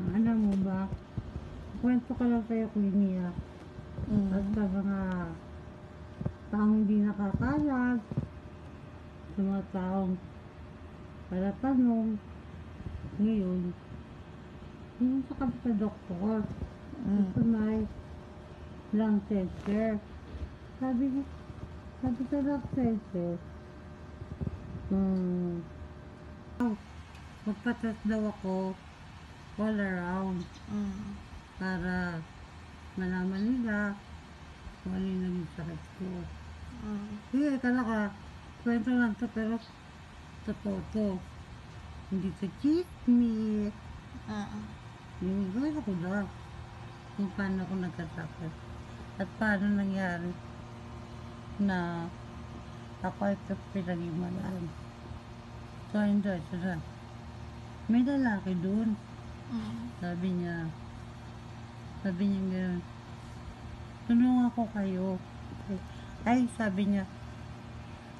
Alam mo ba, kwento ko lang sa'yo, Queenie, at sa mga taong hindi nakakalag, sa mga taong para tanong, ngayon, pumunta kami sa doktor, sa may lung cancer. Sabi sa lung cancer, magpatas daw ako all around para malaman nila kung ano yung naging sakit ko. Sige, kala ka, kwento lang to, pero totoo to. Hindi sa chismis. Yung gawin ko lang kung paano ako nagkasakit at paano nangyari na ako ay pinag-imalaan. So, hindi, sana. May lalaki dun. Sabi niya gano'n, tulungan ko kayo. Ay, sabi niya,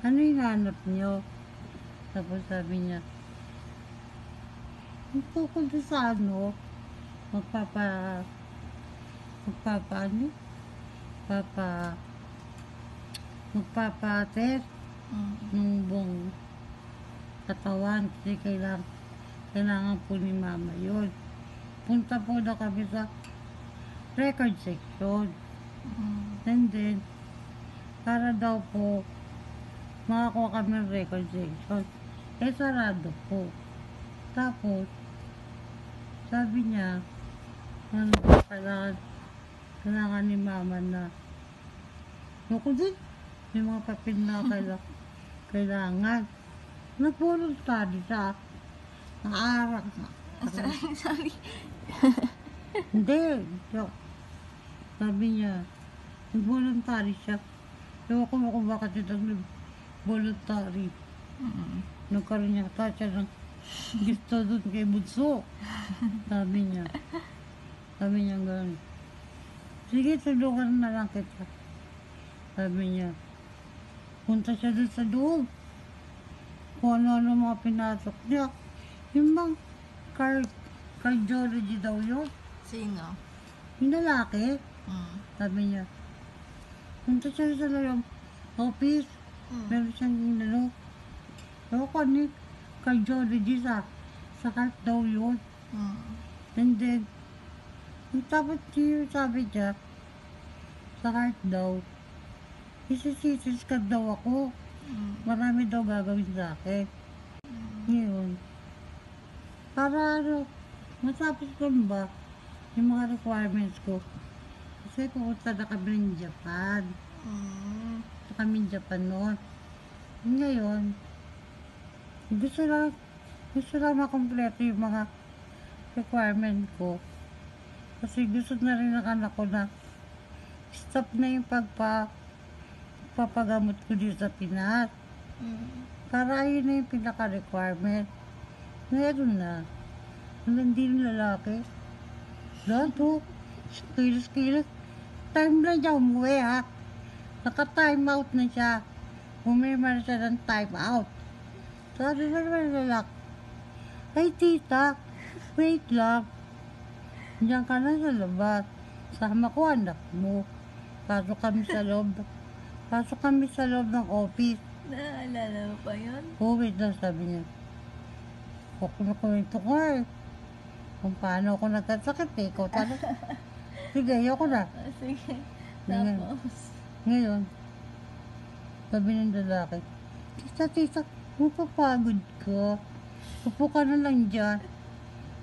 ano yung hanap niyo? Tapos sabi niya, ito ko doon sa ano, magpapatest ng buong katawan kasi kailangan po ni mama yun. Punta po na kami sa record section. And then, para daw po makakuha kami ng record section. Sarado po. Tapos, sabi niya, kailangan ni mama na ako din, may mga papel na kailangan. Nag-voluntary siya. Naarak na. Sorry. Hindi. Sabi niya, nag-voluntary siya. Ewan ko kung bakit siya nag-voluntary. Nagkaroon niya siya ng gusto doon kay Bunso. Sabi niya gano'n. Sige, tulungan na lang kita. Sabi niya, punta siya doon sa loob. Kung ano-ano mga pinasok niya. Yung bang cardiology daw yun. Sino? Yung lalaki. Sabi niya, punta siya sa loob office. Meron siyang inano. Ewan ko ni cardiology sa heart daw yun. And then, tapos sabi niya, sa heart daw, isisisis-scan daw ako. Marami daw gagawin sa akin. Ngayon, para matapos ko ba yung mga requirements ko. Kasi pupunta na kami ng Japan. Pupunta kami ng Japan noon. Ngayon, gusto lang makompleto yung mga requirement ko. Kasi gusto na rin ng anak ko na stop na yung papagamot ko dito sa Pinas. Para yun na yung pinaka-requirement. Meron na. Hindi yung lalaki. Lato. Kilos. Time na siya umuwi ha. Naka-time out na siya. Umima na siya ng time out. Sabi na naman lalaki, ay tita, wait lang. Diyan ka na sa labas. Sama ko anak mo. Pasok kami sa loob ng office. Naalala mo pa yun? Wait lang, sabi niya. Kukwento ko kung paano ako nagkasakit ikaw talaga. Sige, ayoko na. Sige. Tapos? Ngayon, sabi ng lalaki, tita, mapapagod ka. Upo ka na lang dyan.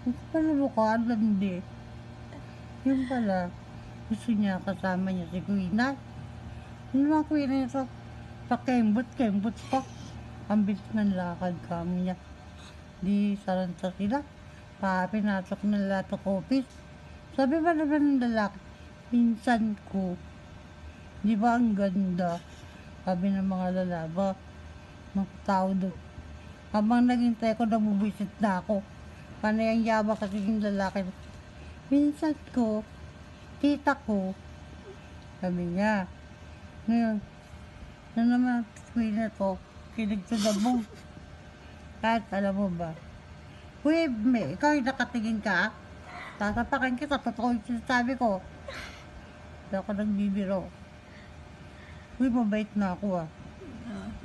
Huwag ka palulukaan, landi. Yun pala, gusto niya kasama niya si Quina. Yung mga Quina niya sa kembot pa. Ang bilis ng lakad kami niya. Di saranta sila. Pinasok na lahat ng office. Sabi ba naman ng lalaki, pinsan ko. Di ba ang ganda? Sabi ng mga lalaba, mga tao doon. Habang naghintay ko, nabubisit na ako. Panay ang yaba kasi yung lalaki. Pinsan ko, tita ko. Sabi niya. Ngayon, na naman, Queen to, kinig to the bone. Kahit alam mo ba, ikaw yung nakatingin ka, Tatapakin kita, totoo yung sinasabi ko. Hindi ako nagbibiro. Uy, mabait na ako ah.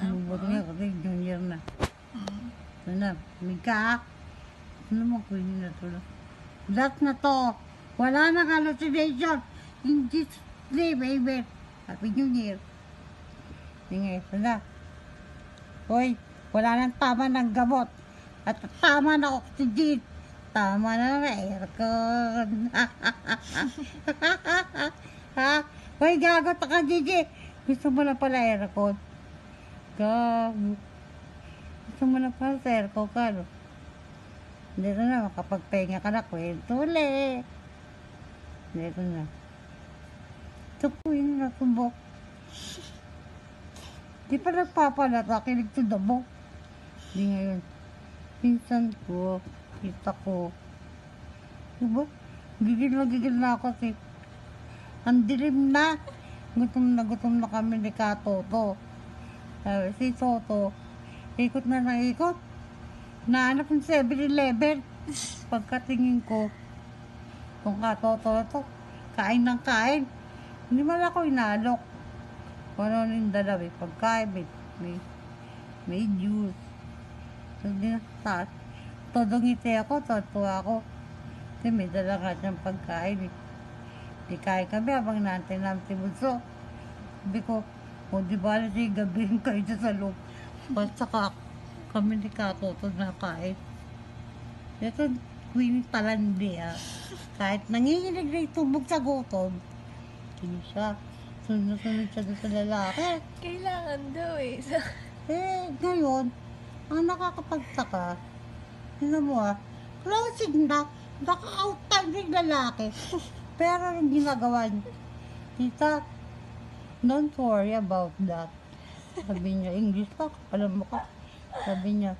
Buti nga kasi junior na. Ano na, Mika ah. Ano mo, Queenie na to na. Lahat na to. Wala nang hallucination. In Jesus name, amen. Happy New Year. Sige, wala. Hoy, wala nang tama ng gamot. At tama na oxygen. Tama na ng aircon. Ha? Hoy, gagot ka, Gigi. Gusto mo na pala aircon? Gago. Gusto mo na pala sa aircon ka, no? Dito na, makapagpahinga ka na, kwento ulit. Dito na. Ito po yun na tumbok. Di pa nagpapalata, kilig to dabo. Di ngayon. Pinsan ko, kita ko. Diba? Gigil na ako kasi. Ang dilim na. Gutom na kami ni Katoto. Si Soto, ikot na ikot. Nahanap ng 7-Eleven. Pagkatingin ko, kung Katoto to, kain ng kain. Hindi man ako inalok. Kung ano yung dalaw, pagkain, may juice. So, dinastas. Todo ngiti ako, tuwa ako. Kasi may dala nga siyang pagkain. Di kain kami habang natin namin si Bunso. Sabi ko, o di ba na siya gabihin kayo dyan sa loob. Basta kami ni Katoto na kain. Ito, Queenie Talandi ah. Kahit nanginginig na itubog sa gutom, hindi siya. Sunod-sunod siya doon sa lalaki. Kailangan daw eh. Ngayon, ang nakakapagtaka, tignan mo ah, closing na, naka-out time ng lalaki. Pero ang ginagawa niya, tita, don't worry about that. Sabi niya, English pa, alam mo ka. Sabi niya,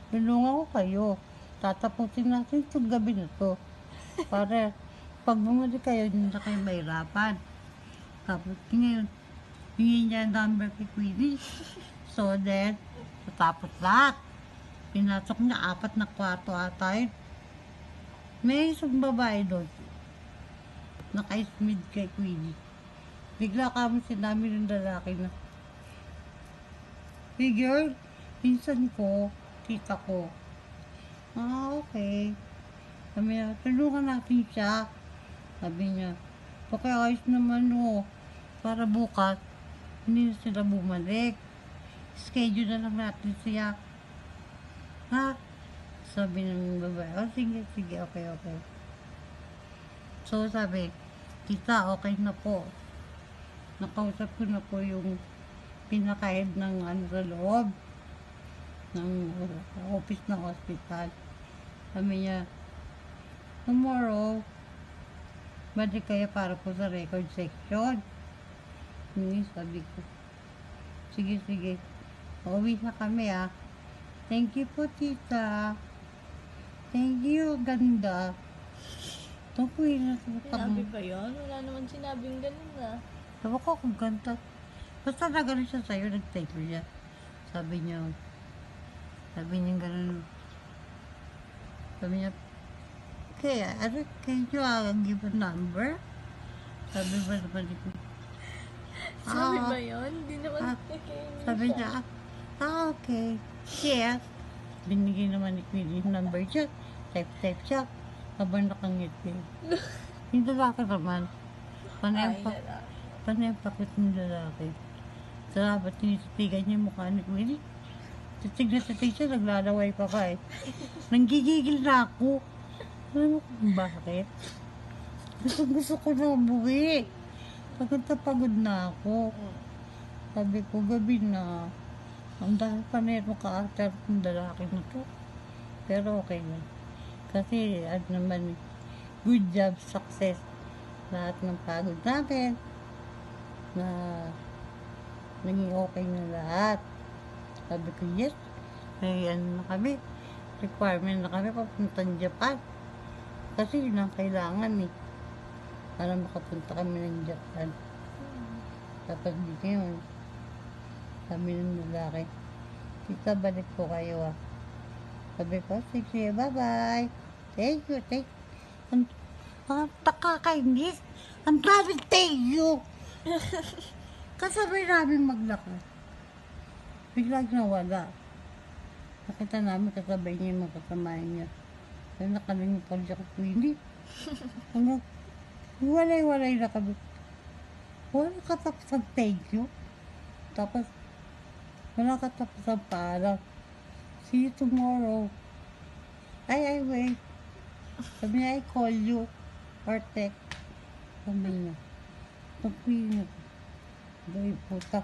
tulungan ko kayo. Tatapusin natin itong gabi na to. Para pag bumalik kayo, hindi na kayo mahirapan. Tapos ngayon, hingin niya ang number kay Queenie. So then, tapos lahat. Pinasok niya 4 na kwarto ata yun. May isang babae doon. Naka-smid kay Queenie. Bigla kami sinabi ng lalaki na, hey girl, pinsan ko, tita ko. Okay. Sabi niya, tulungan natin siya. Sabi niya, pakiayos naman o. Para bukas, hindi na sila bumalik. Schedule na lang natin siya. Ha? Sabi ng babae, oh sige, okay. So sabi, tita, okay na po. Nakausap ko na po yung pinaka-head ng sa loob ng office ng hospital. Sabi niya, tomorrow, balik kayo para po sa record section. Sabi ko, sige. Uwi na kami ah. Thank you po, tita. Thank you, ganda. Ito po yun. Sinabi ba yun? Wala naman sinabing ganun ah. Sabi ko kung ganda. Basta na gano'n siya sa'yo, nag-type niya. Sabi niya gano'n. Sabi niya, okay, can you give a number? Sabi ba naman ko. Sabi ba yun? Hindi naman Sabi niya, okay. Yes. Binigay naman ni Queenie yung number siya. Type siya. Habang nakangiti. Yung lalaki naman. Panay pakit ng lalaki. Salamat, tinitigan niya yung mukha ni Queenie. Titig siya, naglalaway pa ka eh. Nanggigigil na ako. Alam mo kung bakit? Gusto ko na umuwi. Pagod na ako. Sabi ko, gabi na. Ang dahil pa na yung ka-actor ng lalaki na to. Pero okay na. Kasi, naman, good job, success. Lahat ng pagod natin. Na naging okay na lahat. Sabi ko, yes. May na kami. Requirement na kami papuntang Japan. Kasi yun ang kailangan eh. Para makapunta kami ng Japan. Tapos dito yun. Sabi ng lalaki, tita, balik po kayo ah. Sabi ko, sige, bye-bye. Thank Ang nakakainis. Ang daming tayo. Kasabay namin maglakad. Biglang nawala. Nakita namin kasabay niya yung mga kasamahan niya. Kaya nakalingon pa siya ko, Queenie. Hanggang walay-walay na kami. Wala katapos ang thank you. Tapos, wala katapos ang paalam. See you tomorrow. I wait. Sabi niya, I call you. Or text. Sabi niya. Pag-Queenie. Dahil puta.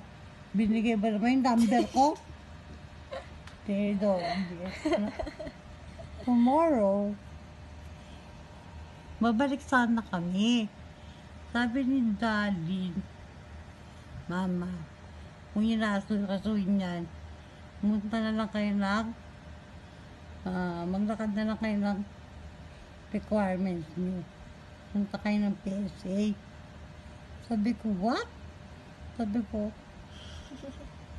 Binigay ba naman yung number ko? Pero, hindi. Tomorrow, babalik sana kami. Sabi ni Darlene, Mama, kung inaasul-kasuin yan, pumunta na lang kayo ng, maglakad na lang kayo ng requirements niyo. Punta kayo ng PSA. Sabi ko, what? Sabi ko,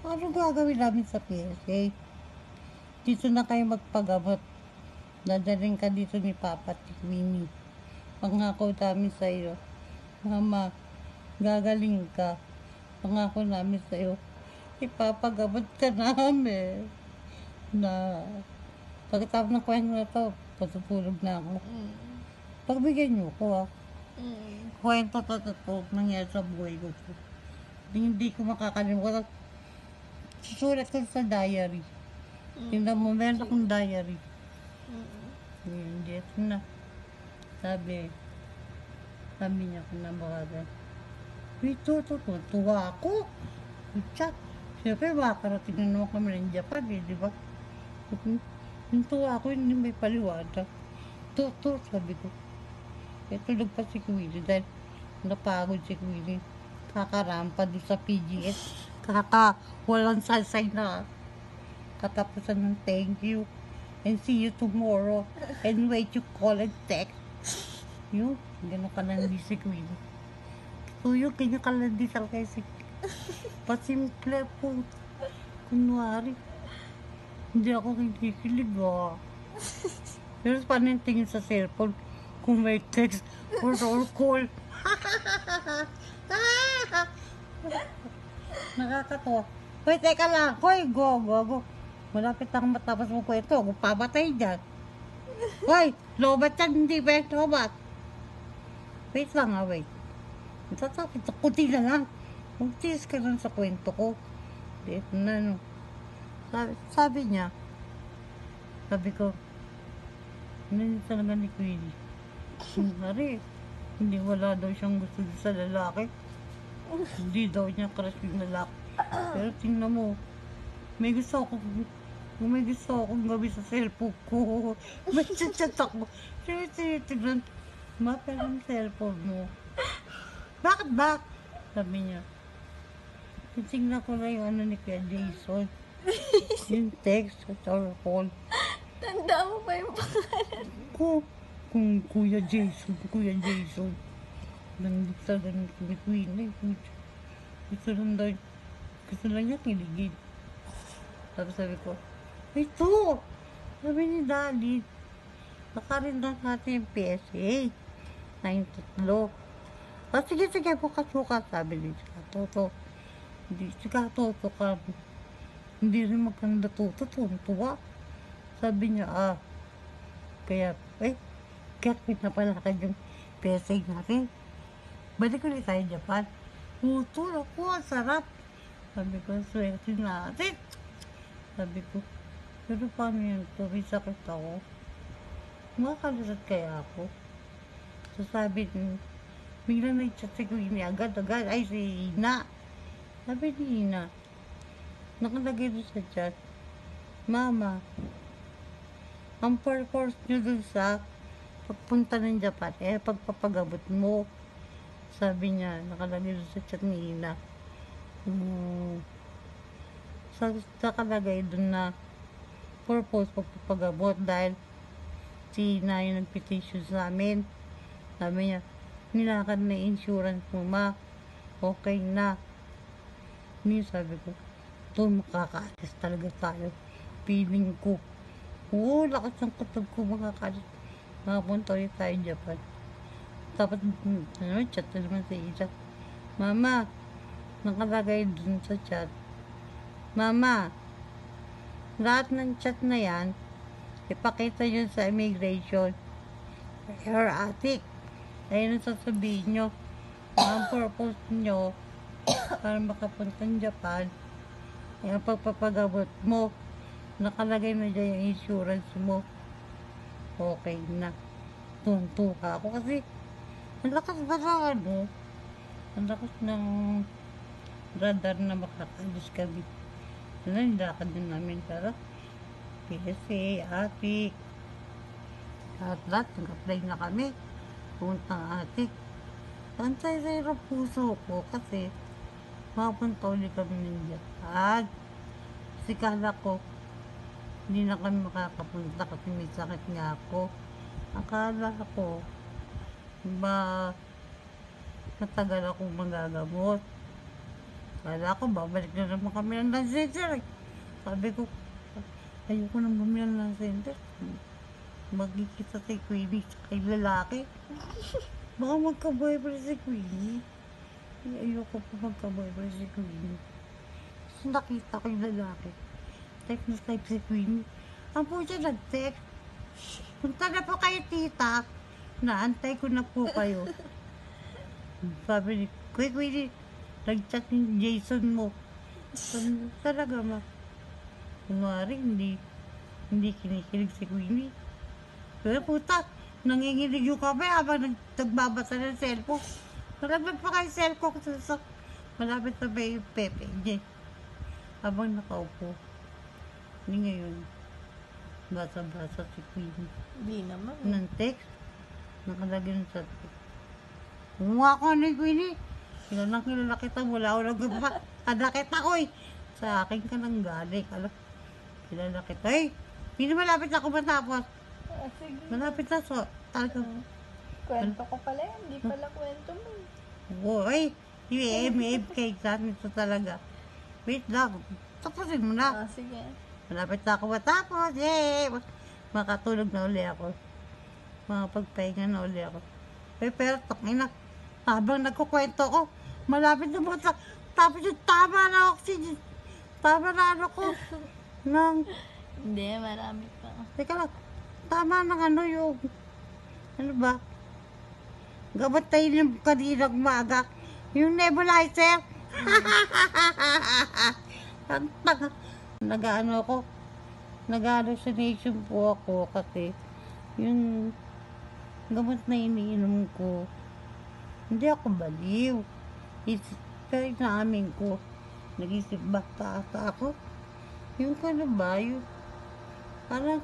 ano gagawin namin sa PSA? Dito na kayo magpagamot. Dadaling ka dito ni Papa at ni Queenie. Pangako namin sa iyo, Mama, gagaling ka. Pangako namin sa iyo, ipapagamot ka namin. Na pagkatapos ng kwento na to, patutulog na ako. Pagbigyan niyo ko kwento to nangyari sa buhay ko. Hindi ko makakalimutan. Susulat ko sa diary. Tingnan mo, meron akong diary. Hindi, ito na. Sabi niya kung nabawagan. Tuwa ako. Chat. Siyempre, makakarating na naman kami ng Japan, di ba? Yung tuwa ako, hindi may paliwanag. Sabi ko. Tulog pa si Queenie dahil napagod si Queenie. Kakarampa doon sa PGS. Walang salsay na katapusan ng thank you and see you tomorrow and wait you call and text. Yun, gano'n ka lang si Queenie. So yun, kanya ka lang di kayo si pasimple po. Kunwari, hindi ako kinikilig Pero paano yung tingin sa cellphone kung may text or call? Nakakatawa. Hoy, teka lang. Hoy, go. Malapit akong matapos mo kwento. Kung pamatay dyan. Hoy, lobat yan. Hindi ba? Lobat. Wait lang wait. Tatapit. Kunti na lang. Magtiis ka lang sa kwento ko. Dito na, no. Sabi niya. Sabi ko, hindi talaga ni Queenie. Hari, hindi wala daw siyang gusto sa lalaki. Hindi daw niya crush yung lalaki. Pero tingnan mo, may gusto akong gawin sa cellphone ko. May chat ako. Tignan, mapel ang cellphone mo. Bakit ba? Sabi niya. Tingnan ko na yung ano ni Kuya Jason. Yung text or call. Tanda mo pa yung pangalan? Kung Kuya Jason. Nandito sa ganun ni Queenie. Gusto lang niya kiligin. Tapos sabi ko, ito! Sabi ni Daddy, nakarin lang natin yung PSA. 9-3. Sige, bukas. Sabi ni Toto. Hindi, Toto ka. Hindi rin magkanda Toto. Tuwa. Sabi niya, kaya pinapalakad yung PSA natin. Balik ulit tayo Japan. Tutulog ko, ang sarap. Sabi ko, swerte natin. Sabi ko, pero paano yan to? May sakit ako. Makakalusot kaya ako. So sabi niya, biglang nag-chat si Queenie agad. Ay, si Ina. Sabi ni Ina, nakalagay doon sa chat, Mama, ang purpose nyo dun sa pagpunta ng Japan, pagpapagamot mo. Sabi niya, nakalagay doon sa chat ni Ina. Nakalagay doon na purpose pagpapagamot dahil si Ina yung nag-petition sa amin. Sabi niya, nilakad na insurance mo, Ma. Okay na. Sabi ko, ito makakaalis talaga tayo. Feeling ko. Oo, lakas ng kutob ko makakaalis. Makapunta ulit tayo Japan. Tapos, chat na naman si Isa. Mama, nakalagay dun sa chat. Mama, lahat ng chat na yan, ipakita nyo sa immigration. Your attic. Ayun ang sasabihin nyo. Ang purpose nyo para makapunta ng Japan, ay ang pagpapagamot mo. Nakalagay na dyan yung insurance mo. Okay na. Tuntuha ako kasi ang lakas ba sa ano? Ang lakas ng radar na makakalis kami. Nilakad din namin para PSA, Atik. Lahat, nag-apply na kami. Puntang Atik. Pantay sa hirap puso ko kasi makapunta ulit kami ng Japan. Kasi kala ko hindi na kami makakapunta kasi may sakit nga ako. Akala ko ba matagal akong magagamot. Akala ko babalik na naman kami ng lung center. Sabi ko, ayoko nang bumili ng lung center. Magkikita si Queenie sa kay lalaki. Baka magka-boyfriend si Queenie. Ayoko pa magka-boyfriend si Queenie. So nakita ko yung lalaki. Type na type si Queenie. Ang po siya nag-text. Punta na po kayo tita. Naantay ko na po kayo. Sabi ni Queenie, nag-chat ni Jason mo. Sabi, talaga ma. Kumari, hindi kinikilig si Queenie. Pero puta, nanginginig yung kami habang nagbabasa ng cellphone. Malapit pa kayo cellphone sa malapit na ba yung Pepe niya. Habang nakaupo. Hindi ngayon. Basa-basa si Queenie. Di naman. Ng text. Nakalagay ng sa text. Kumuha ko ni Queenie. Kilala kita. Wala ko nagpa. Kada kita ko eh. Sa akin ka nang galing. Alam. Kilala kita eh. Hindi malapit ako matapos. Sige. Malapit na so. Talaga. Kwento ko pala yan. Di pala kwento mo. Uy. Yung kay exam ito talaga. Wait lang. Tapusin mo na. Sige. Malapit na ako matapos. Yay! Makatulog na uli ako. Makapagpahinga na uli ako. Pero takina. Habang nagkukwento ko, malapit na mga tapos yung tama na oxygen. Tama na ano ko. Hindi, marami pa. Teka lang. Tama ng ano yung, ano ba? Gamot tayo yung kaninang maga. Yung nebulizer. Ang tanga. Nag-ano ako. Nag-hallucination po ako kasi yung gamot na iniinom ko, hindi ako baliw. Pero inaamin ko, nag-isip bata ata ako. Yung ano ba, yung parang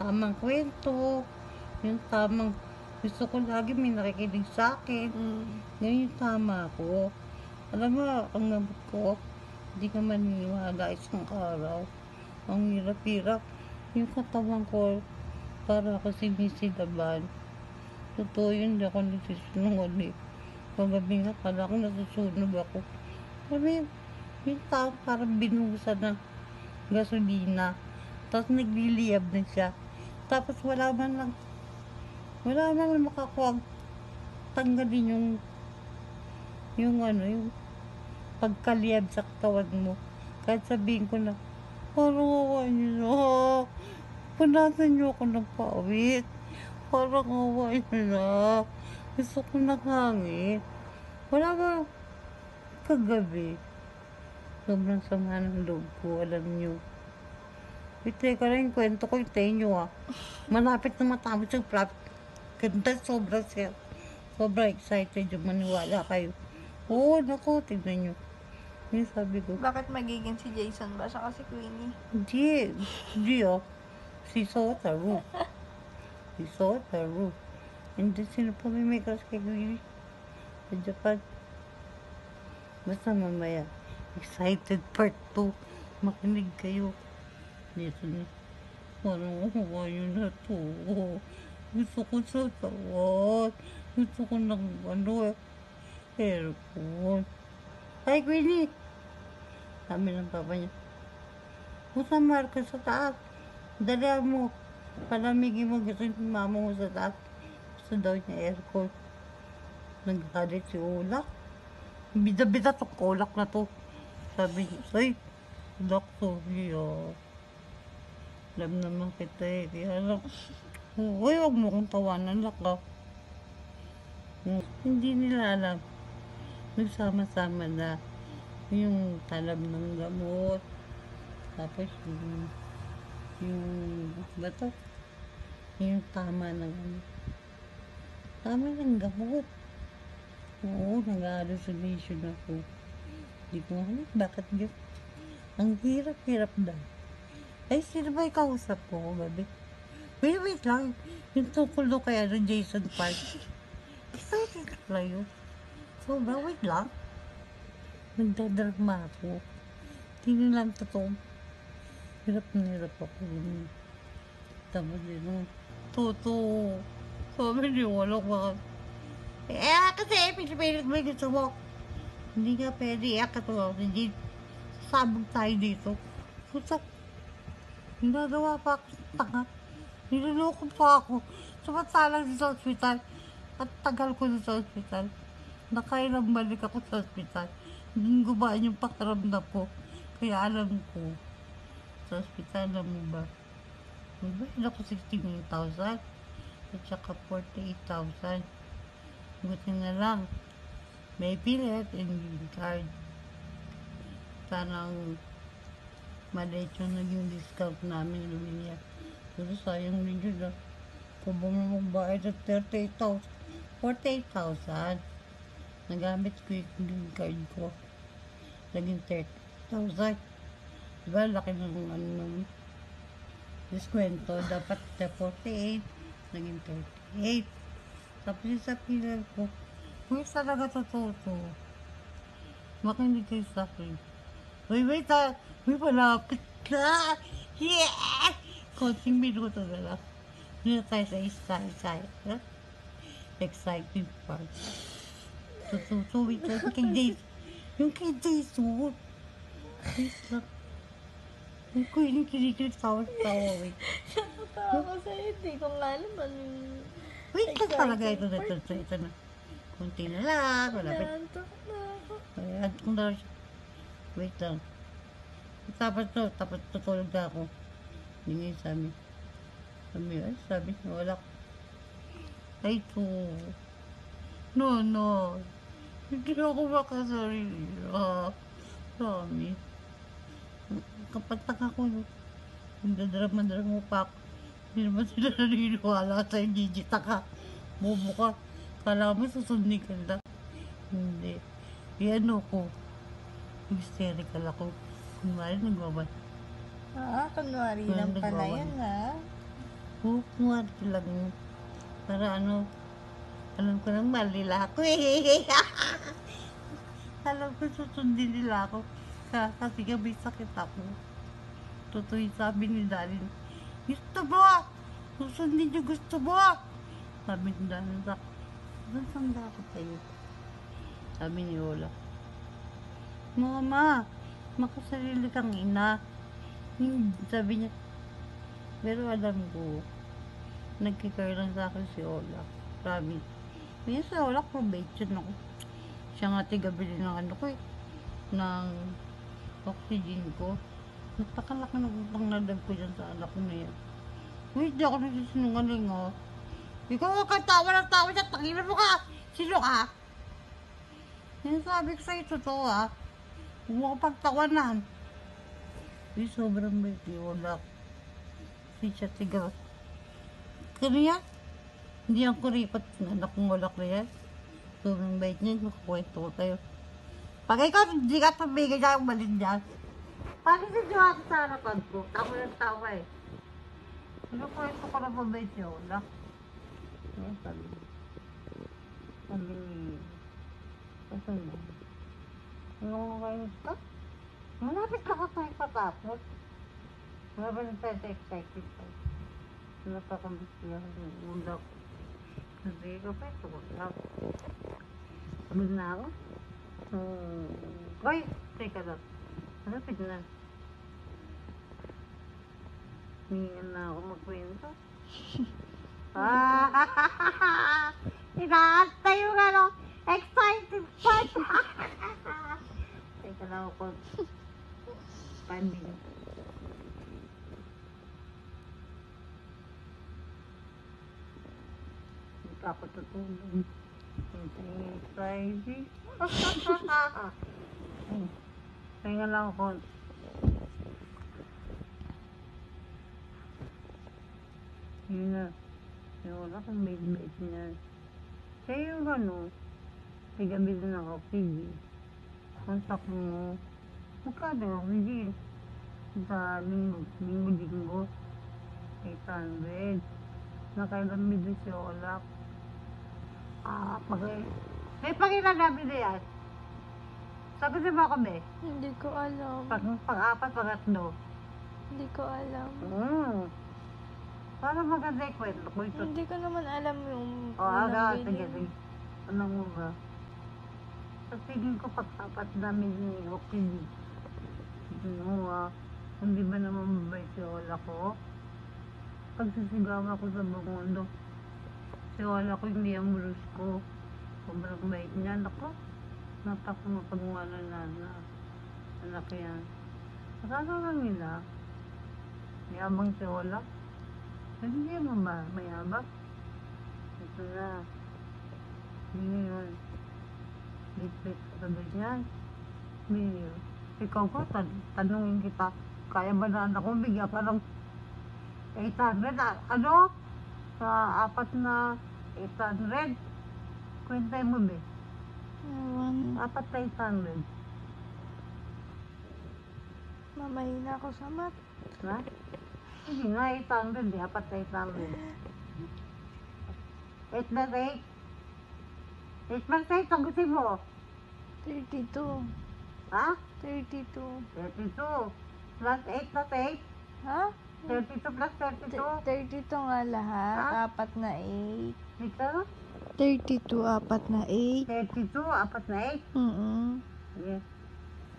tamang kwento, yung tamang gusto ko lagi may nakikinig sa akin. Ganyan yung tama ko. Alam mo, ang gamot ko, hindi ka maniniwala isang araw. Ang hirap-hirap. Yung katawan ko, para ako sinisigaban. Totoo yun, hindi ako nagsisunod eh. Pagabi nga, kala ko nasusunog ako. Sabi, yung tao parang binuhusan ng gasolina. Tapos nagliliyab na siya. Tapos wala man lang makakuha tanggalin yung pagkaliyab sa katawan mo. Kahit sabihin ko na, parang awa niyo na. Punasan niyo ako ng pawit. Parang awa niyo na. Gusto ko ng hangin. Wala ba kagabi? Sobrang sama ng loob ko, alam niyo. Teka lang yung kwento ko, hintayin nyo ah. Malapit na matapos yung plot. Ganda, sobrang sir. Sobrang excited yung maniwala kayo. Oo, naku, tignan nyo. Yung sabi ko, Bakit magiging si Jason ba? Siya kasi Queenie. hindi oh. Si Sotaru. Si Sotaru. And then, sino pa may crush kay Queenie? Sa Japan. Basta mamaya. Excited part 2. Makinig kayo. Dito na. Parang huwa yun na to. Gusto ko sa tawad. Gusto ko ng aircon. Hi, Queenie! Sabi ng papa niya. Usamar ka sa taas. Dala mo. Palamigin mo gusto yung mama mo sa taas. Gusto daw niya aircon. Nagkalit si Ulak. Bida-bida tong kulak na to. Sabi niya, ay, Ulak, sorry Alam naman kita eh. Kaya lang, uy, huwag mo kong tawanan, Lak ah. Hindi nila alam. Nagsama-sama na yung talab ng gamot. Tapos yung ba to? Yung tama ng tama ng gamot. Oo, nag-hallucination ako. Hindi ko alam bakit yun. Ang hirap-hirap daw. Ay, sino ba yung kausap ko gabi? Wait lang. Yung tungkol doon kay Jason Park. Excited pala yun. Sobra, wait lang. Nagdadrama ako. Hindi lang totoo. Hirap na hirap ako. Tapos yun, totoo. Sabi niyo, wala ba? Kasi pinipilit mo yung gusto mo. Hindi nga pwede, katuwa. Hindi, sabog tayo dito. Putak, ginagawa pa ako sa tanga. Niluloko pa ako. Samantalang sa ospital. At tagal ko sa ospital. Nakailang balik ako sa ospital. Hindi gumaan yung pakiramdam ko. Kaya alam ko, sa ospital na mo ba? Magbayad ako 69,000 at saka 48,000. Buti na lang, may bilet and green card. Sanang maliit yung naging discount namin Luminia. Pero sayang din yun kung bumabagbayad at 38,000, 48,000. Nagamit ko yung green card ko. Naging 30,000. Diba, laki ng ano diskwento. Dapat 48, naging 38. Tapos yung sa pilar ko, uy, talaga totoo to. Makinig kayo sa akin. Wait, uy, malapit na. Yeah! Konting minuto na lang. Hindi na tayo sa exciting part. Totoo, wait lang. Yung kay Jason. Please lang. Yung ko yung kinikilig tawa, wait. Napatawa ko sa'yo, hindi ko nga naman. Wait lang talaga ito na. Kunti na lang, malapit. Nantok na ako. Ayan, kung daw siya. Wait lang. Tapos tutulog na ako. Hindi nga sabi niya, wala. Ay, to. No. Hindi ako makasarili. Promise. Kapag taka ko, nagdadrama pa ako. Hindi naman sila naniniwala sa Gigi, taka. Bobo ka. Kala mo susundin ka lang. Hindi. Iano ko. Hysterical ako. Kunwari nagbabay. Kunwari lang pala yan, Kunwari lang. Para alam ko nang malila ako Alam ko susundin nila ako. Kasi may sakit ako. Totoo yung sabi ni Dalin. Gusto mo! Susundin yung gusto mo! Sabi ni Dalin sa saan ako tayo? Sabi ni Ola. Mama, makasarili kang ina. Sabi niya. Pero alam ko, nagkikare lang sa akin si Ola. Sabi. Kaya si Ola, probation ako. Siya nga tigabili ng ng oxygen ko. Nagpakalaki ng utang na dag ko dyan sa anak ko na yan. Uy, di ako nagsisinungaling Ikaw ang katawa ng tawa niya, tangina mo ka! Sino ka? Yan sabi ko sa'yo, totoo Huwag mo ka pagtawanan. Uy, sobrang bait yung Wala. Si siya tiga. Kano yan? Hindi ang kuripat ng anak kong walak na yan. Sobrang bait niya, makakwento ko tayo. Pag ikaw, hindi ka pabigay niya yung malin dyan. Paano si Jowa sa harapan ko? Tawa ng tawa Ano kwento ko na mabait niya, wala. Ano sabi? Kasi mo. Ano kayo ka? Malapit na ka tayo patapos. Wala ba nang tayo excited tayo? Wala pa kami siya. Wala ko. Kasi ikaw pa ito. Wala ko. Amig na ako? Hoy! Teka lang. Malapit na. Hindi na ako magkwento. Ah! Inaantay yung ano, excited part. Teka lang ako. Panding. Hindi pa ako tutulog. Excited. Teka lang ako. Yun na. Wala kang bait-bait niya. Kaya yung ano, tigabi na ng oxygen. Kontak mo. Magkano ang oxygen? Sa linggo. 800. Nakailan din si Olak. May pangilan namin na yan. Sabi niya ba kami? Hindi ko alam. Pang-apat, pangatlo. Hindi ko alam. Para maganda yung kwento ko ito. Hindi ko naman alam yung Aga, unang sige. bilhin. Ano mo ba? Sa tingin ko pag-apat namin ni oxygen. Hindi ba naman mabait si Ola ko? Pagsisigaw ako sa buong mundo. Si Ola ko hindi ang bulus ko. Sobrang bait niya. Ako, napaka-mapagmana na anak yan. Akala lang nila, mayabang si Ola. Hindi mo ba mayabang? Ito na. Hindi ngayon. Bit-bit sa bit yan. Ikaw ko, tanungin kita, kaya ba na anak ko bigyan ka ng 800? Ano? Sa apat na 800? Kwentay mo ba? Ewan. Apat na 800. Mamahina ako sa mat. Ha? Hindi nga 800 eh. Apat na 800. 8 plus 8? 8 plus 8, sagutin mo. 32. Ha? 32. 32. Plus 8 plus 8? Ha? 32 plus 32? 32 nga lahat. Ha? Apat na 8. Ito? 32, apat na 8. 32, apat na 8? Sige.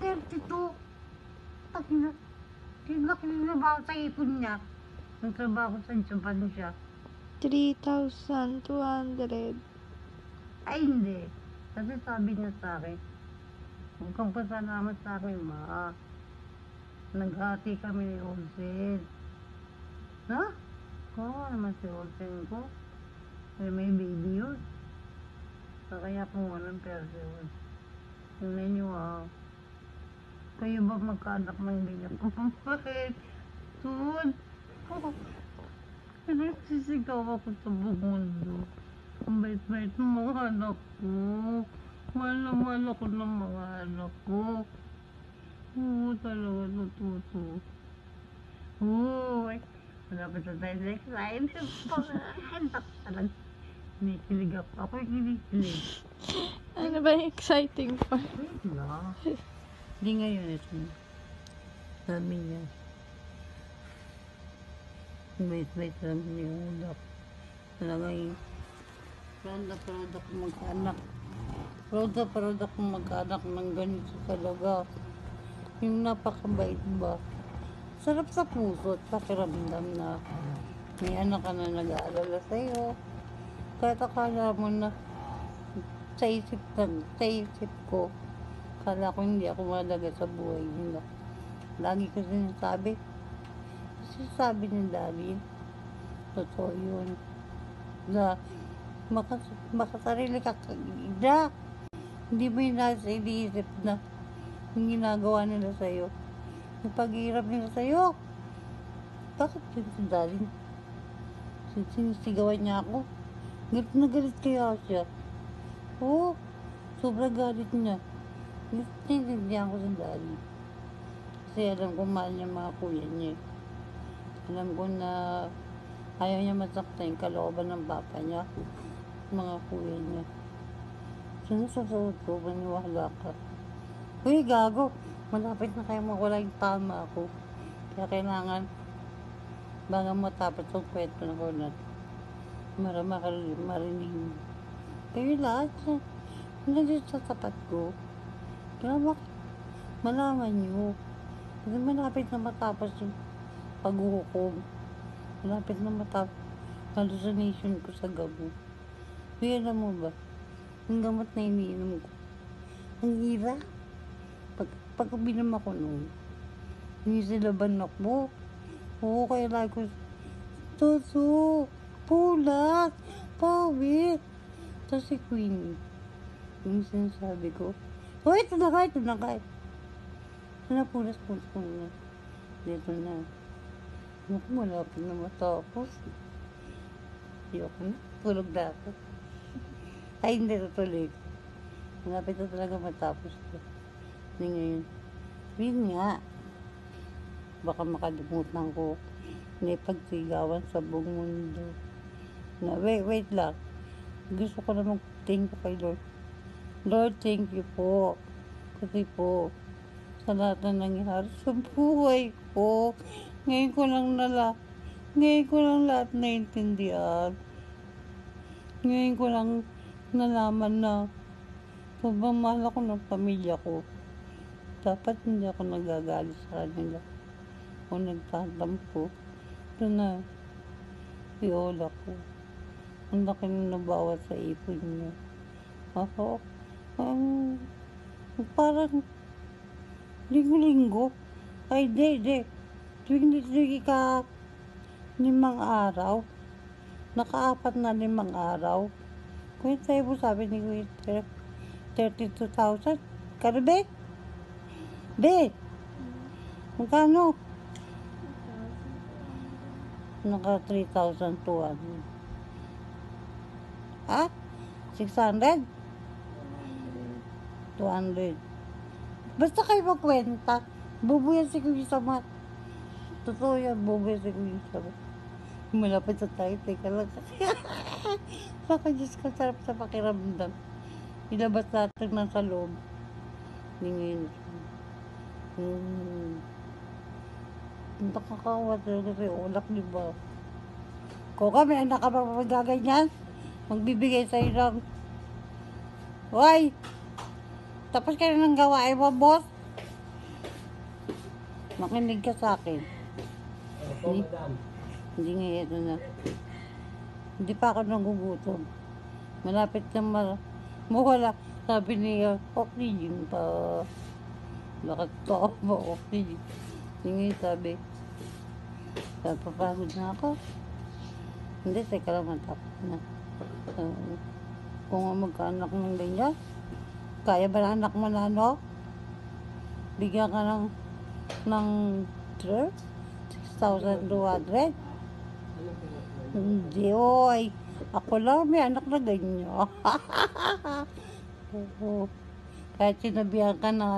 32. Takina. Kinlakilabaw sa ipon niya. Nagtrabaho sa Japan siya. 3,200. Ay, hindi. Kasi sabi niya sa akin, huwag kang pasalamat sa akin, ma. Naghati kami ni Olsen. Ha? Kawawa naman si Olsen ko. May baby yun. Kaya kung walang person. Tingnan niyo kayo ba magkaanak ng ganyan? Bakit? Tuod. Nagsisigaw ako sa buong mundo. Ang bait-bait ng mga anak ko. Mahal na mahal ako ng mga anak ko. Oo, talaga natuto. Uy, malapit na tayo next time. Talagang kinikilig ako. Ako'y kinikilig. Ano ba yung exciting part? Wait lang. Hindi ngayon ito. Sabi niya. Wait lang ni Ulak. Talagang proud na proud ako mag-anak. Proud na proud ako mag-anak ng ganito talaga. Yung napakabait ba? Sarap sa puso at pakiramdam na may anak ka na nag-aalala sa'yo. Kahit akala mo na sa isip ko, akala ko hindi ako malaga sa buhay nila. Lagi ko sinasabi ni Daddy, totoo yun, na makasarili ka kagida. Hindi mo yung nasa iniisip na yung ginagawa nila sa'yo, yung paghihirap nila sa'yo. Bakit yun si Daddy? Sinisigawan niya ako. Galit na galit kaya siya. Oo, sobrang galit niya. Naiintindihan ko si Daddy. Kasi alam ko mahal niya mga kuya niya. Alam ko na ayaw niya masaktan yung kalooban ng papa niya. Mga kuya niya. Sinususunod ko, maniwala ka. Uy, gago. Malapit na kayo mawala yung tama ako. Kaya kailangan bago matapos ang kwento na ko na marinig. Kayo lahat nandito sa tapat ko. Kaya malaman nyo. Kasi malapit na matapos yung paghuhukom. Malapit na matapos hallucination ko sa gamot. Kaya alam mo ba, yung gamot na iniinom ko, ang hirap. Pag uminom ako noon, hindi silaban ako. Oo, kaya lagi ko, Tuso, pulat, pawit. Tapos si Queenie, yung sinasabi ko, oh, ito na ka, ito na ka. Ito na, pulas ko na. Dito na. Naku, malapit na matapos. Ayoko na, tulog na ako. Ay, hindi, tutuloy. Malapit na talaga matapos ko. Hindi ngayon. Yun nga. Baka makalimutan ko. May pagsigawan sa buong mundo. Na, wait lang. Gusto ko na mag-thank you kay Lord. Lord, thank you po. Kasi po, sa lahat na nangyari sa buhay ko, ngayon ko lang lahat naintindihan. Ngayon ko lang nalaman na sobrang mahal ako ng pamilya ko. Dapat hindi ako nagagalit sa kanila o nagtatampo. Ito na, iola ko. Ang laki na nabawat sa ipon niya. Ako, parang linggo-linggo. Ay, di. Tuwing ka 5 araw. Naka-4 na 5 araw. Kung sa'yo mo sabi ni Kuya, 32,000. Kano, be? Be? Magkano? Naka 3,200. Ha? 600? 200. Basta kayo magkwenta. Bubuyan si Kuya Sama. Totoo yan, bubuyan si Kuya Sama. Malapit sa tayo, teka lang. Saka Diyos ka, sarap sa pakiramdam. Ilabas natin na sa loob. Hindi ngayon. Nakakawa talaga sa'yo, ulak, di ba? Koka, may anak ka ba magaganyan? Magbibigay sa'yo ng... Hoy! Tapos ka na ng gawain mo, boss? Makinig ka sa akin. Opo, madam. Hindi nga ito na. Hindi pa ako nagugutom. Malapit na mawala. Sabi niya, oxygen pa. Bakit to mo oxygen? Hindi nga sabi. Papagod na ako. Hindi, teka lang matapos na. Kung magkaanak ng ganyan, kaya ba na anak mo na ano? Bigyan ka ng 6,200? Hindi, oy. Ako lang, may anak na ganyan. Oo. Kahit sinabihan ka na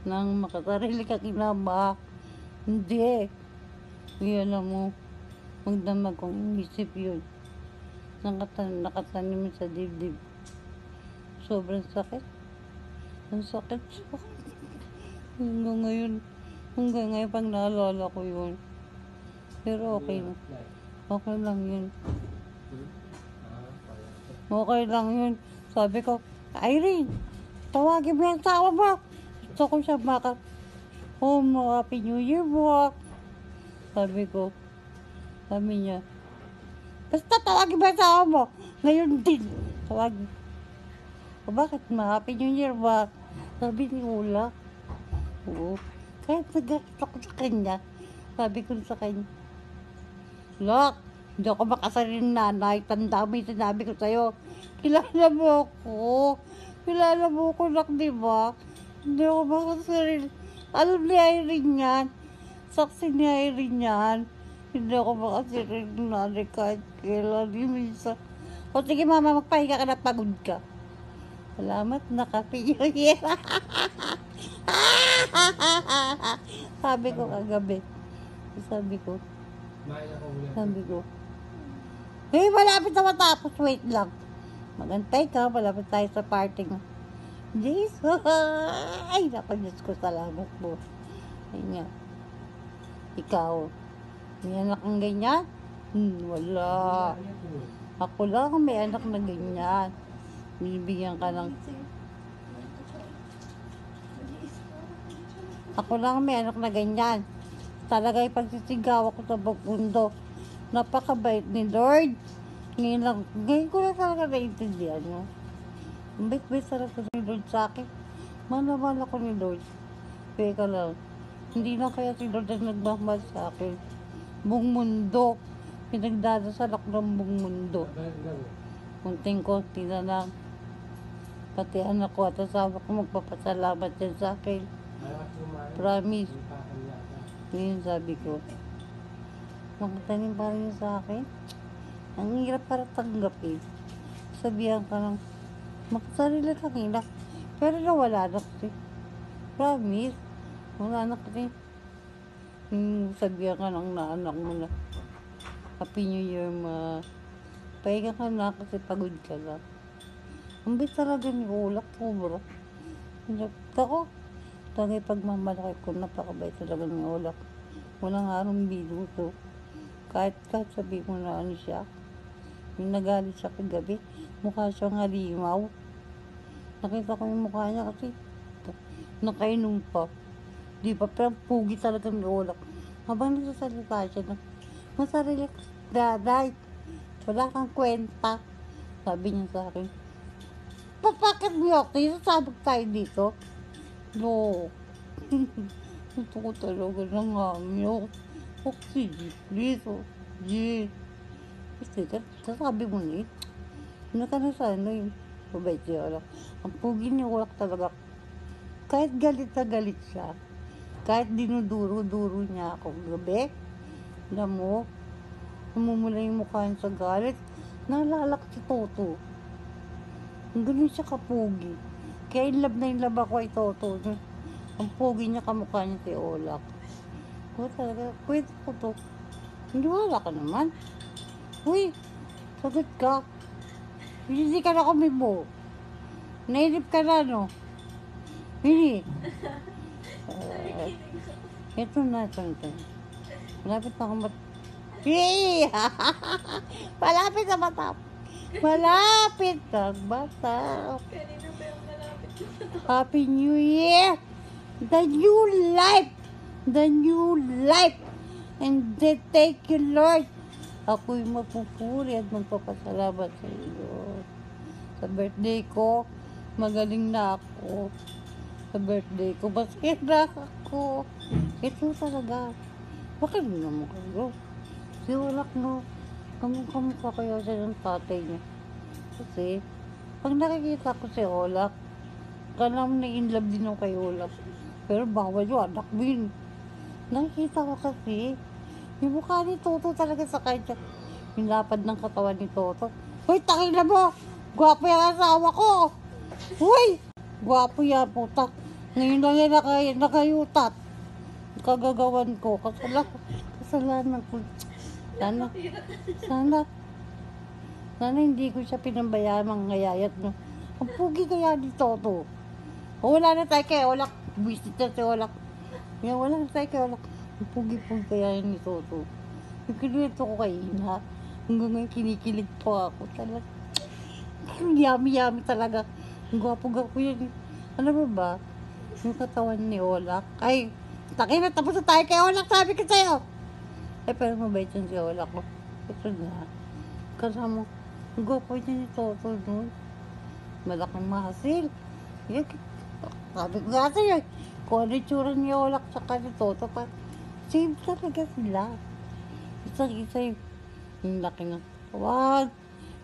nang makasarili ka kinaba. Hindi. Yan alam mo, magdamag kong isip yun. Nakatanim sa dibdib. Sobrang sakit. Ang sakit. Hanggang ngayon pag naalala ko yun. Pero okay na. Okay lang yun. Okay lang yun. Sabi ko, Irene, tawagin mo yung asawa mo. Gusto ko siya Happy New Year mo. Sabi niya, basta tawagin mo yung asawa mo. Ngayon din, tawagin. O bakit Happy New Year ba? Sabi ni Ula. Oo. Kahit nagkakit ako sa kanya, sabi ko sa kanya, Lok, hindi ako makasaling nanay. Tanda mo yung sinabi ko sa'yo. Kilala mo ako, Lok, di ba? Hindi ako makasaling. Alam ni Irene yan. Saksi ni Irene yan. Hindi ako makasaling nanay kahit kailan. Minsan. O sige mama, magpahinga ka na, pagod ka. Salamat, nakapiyoy. Sabi ko kagabi. Sabi ko, malapit na matapos, wait lang. Magantay ka, malapit tayo sa party nga. Jesus! Ay, Diyos ko, salamat po. Ay nga. Ikaw, may anak kang ganyan? Wala. Ako lang may anak na ganyan. Bibigyan ka ng... Ako lang may anak na ganyan. Talaga ipagsisigaw ako sa mundo. Napakabait ni Lord. Ngayon ko lang talaga naiintindihan mo. Ang bait-bait talaga ni Lord sa akin. Mahal ako ni Lord. Teka lang. Hindi na kaya si Lord ang nagmamahal sa akin. Buong mundo. Pinagdadasal ako ng buong mundo. Kunting-kunti na lang. Pati anak ko at asawa ko magpapasalamat yan sa akin. Promise. Ngayon sabi ko, magtanim pa rin sa akin. Ang hirap para tanggapin. Sabihan ka lang, makasarili kang ina. Pero nawala na kasi. Promise. Wala na kasi. Sabihan ka ng naanak mo na, Happy New Year, ma. Pahinga ka na kasi pagod ka na. Ang bait talaga ni Ulak ko, bro. Ako, tagay pagmamalaki ko, napakabait talaga ni Ulak. Walang arong biro to. Kahit sabi mo na ano siya, yung nagalit siya kagabi, mukha siyang halimaw. Nakita ko yung mukha niya kasi nakainom pa. Di ba? Pero pugi talaga ni Ulak. Habang nagsasalita siya na, masarili ka, daday. Wala kang kwenta. Sabi niya sa akin, papakit mo ako, sasabog tayo dito. No. Gusto ko talaga ng hangin. Oxygen, please. Oxygen. Kasi sasabi mo na eh. Ano ka na sana yun? Mabait siya. Ang pugi ni Ulak talaga. Kahit galit na galit siya. Kahit dinuduro-duro niya ako gabi. Alam mo, namumula yung mukha niya sa galit. Naalala ko si Toto. Ang ganun siya kapugi. Kaya in love ako kay Toto. Ang pugi niya kamukha niya si Ulak. O talaga, pwede ko to. Hindi wala ka naman. Uy, sagot ka. Hindi ka na kumibo. Nainip ka na, no? Hindi. Ito na. Malapit na akong Yay! Malapit na matap. Malapit na matap. Happy New Year! The new life! The new life! And then thank you, Lord. Ako'y mapupuri at magpapasalamat sa iyo. Sa birthday ko, magaling na ako. Sa birthday ko, basket na ako. Ito talaga. Bakit naman kayo? Si Ulak, no? Kamukha kayo siya ng tatay niya. Kasi, pag nakikita ko si Ulak, kala mo na in love din ako kay Ulak. Pero bawal yung anak mo yun. Nakikita ko kasi, yung mukha ni Toto talaga sa kanya. Yung lapad ng katawan ni Toto. Hoy, takin na mo! Gwapo yung asawa ko! Hoy! Gwapo yan, puta. Ngayon lang yan nakayutat. Kagagawan ko. Kasalanan ko. Sana hindi ko siya pinambayaan mga ngayayat, no? Ang pugi kaya ni Toto. O, wala na tayo kay Ulak. Visit na si Ulak. Yan, wala na tayo kay Ulak. Ang pugi-pugi kaya ni Toto. Yung kinuwento ko kay Ina. Hanggang ngayon kinikilig po ako. Talaga. Yummy talaga. Ang gwapo-gwapo yan. Ano ba? Yung katawan ni Ulak. Ay, takin na, tapos na tayo kay Ulak. Sabi ko sa'yo. Eh, pero mabait yan si Ulak ko. Ito na. Kasama, ang gwapo niya ni Toto nun. Malaking mahasil. Yan, sabi ko nga sa'yo, kung ano yung tsura ni Ulak tsaka ni Toto pa, same talaga sila. Isang-isa yung laki ng kawan,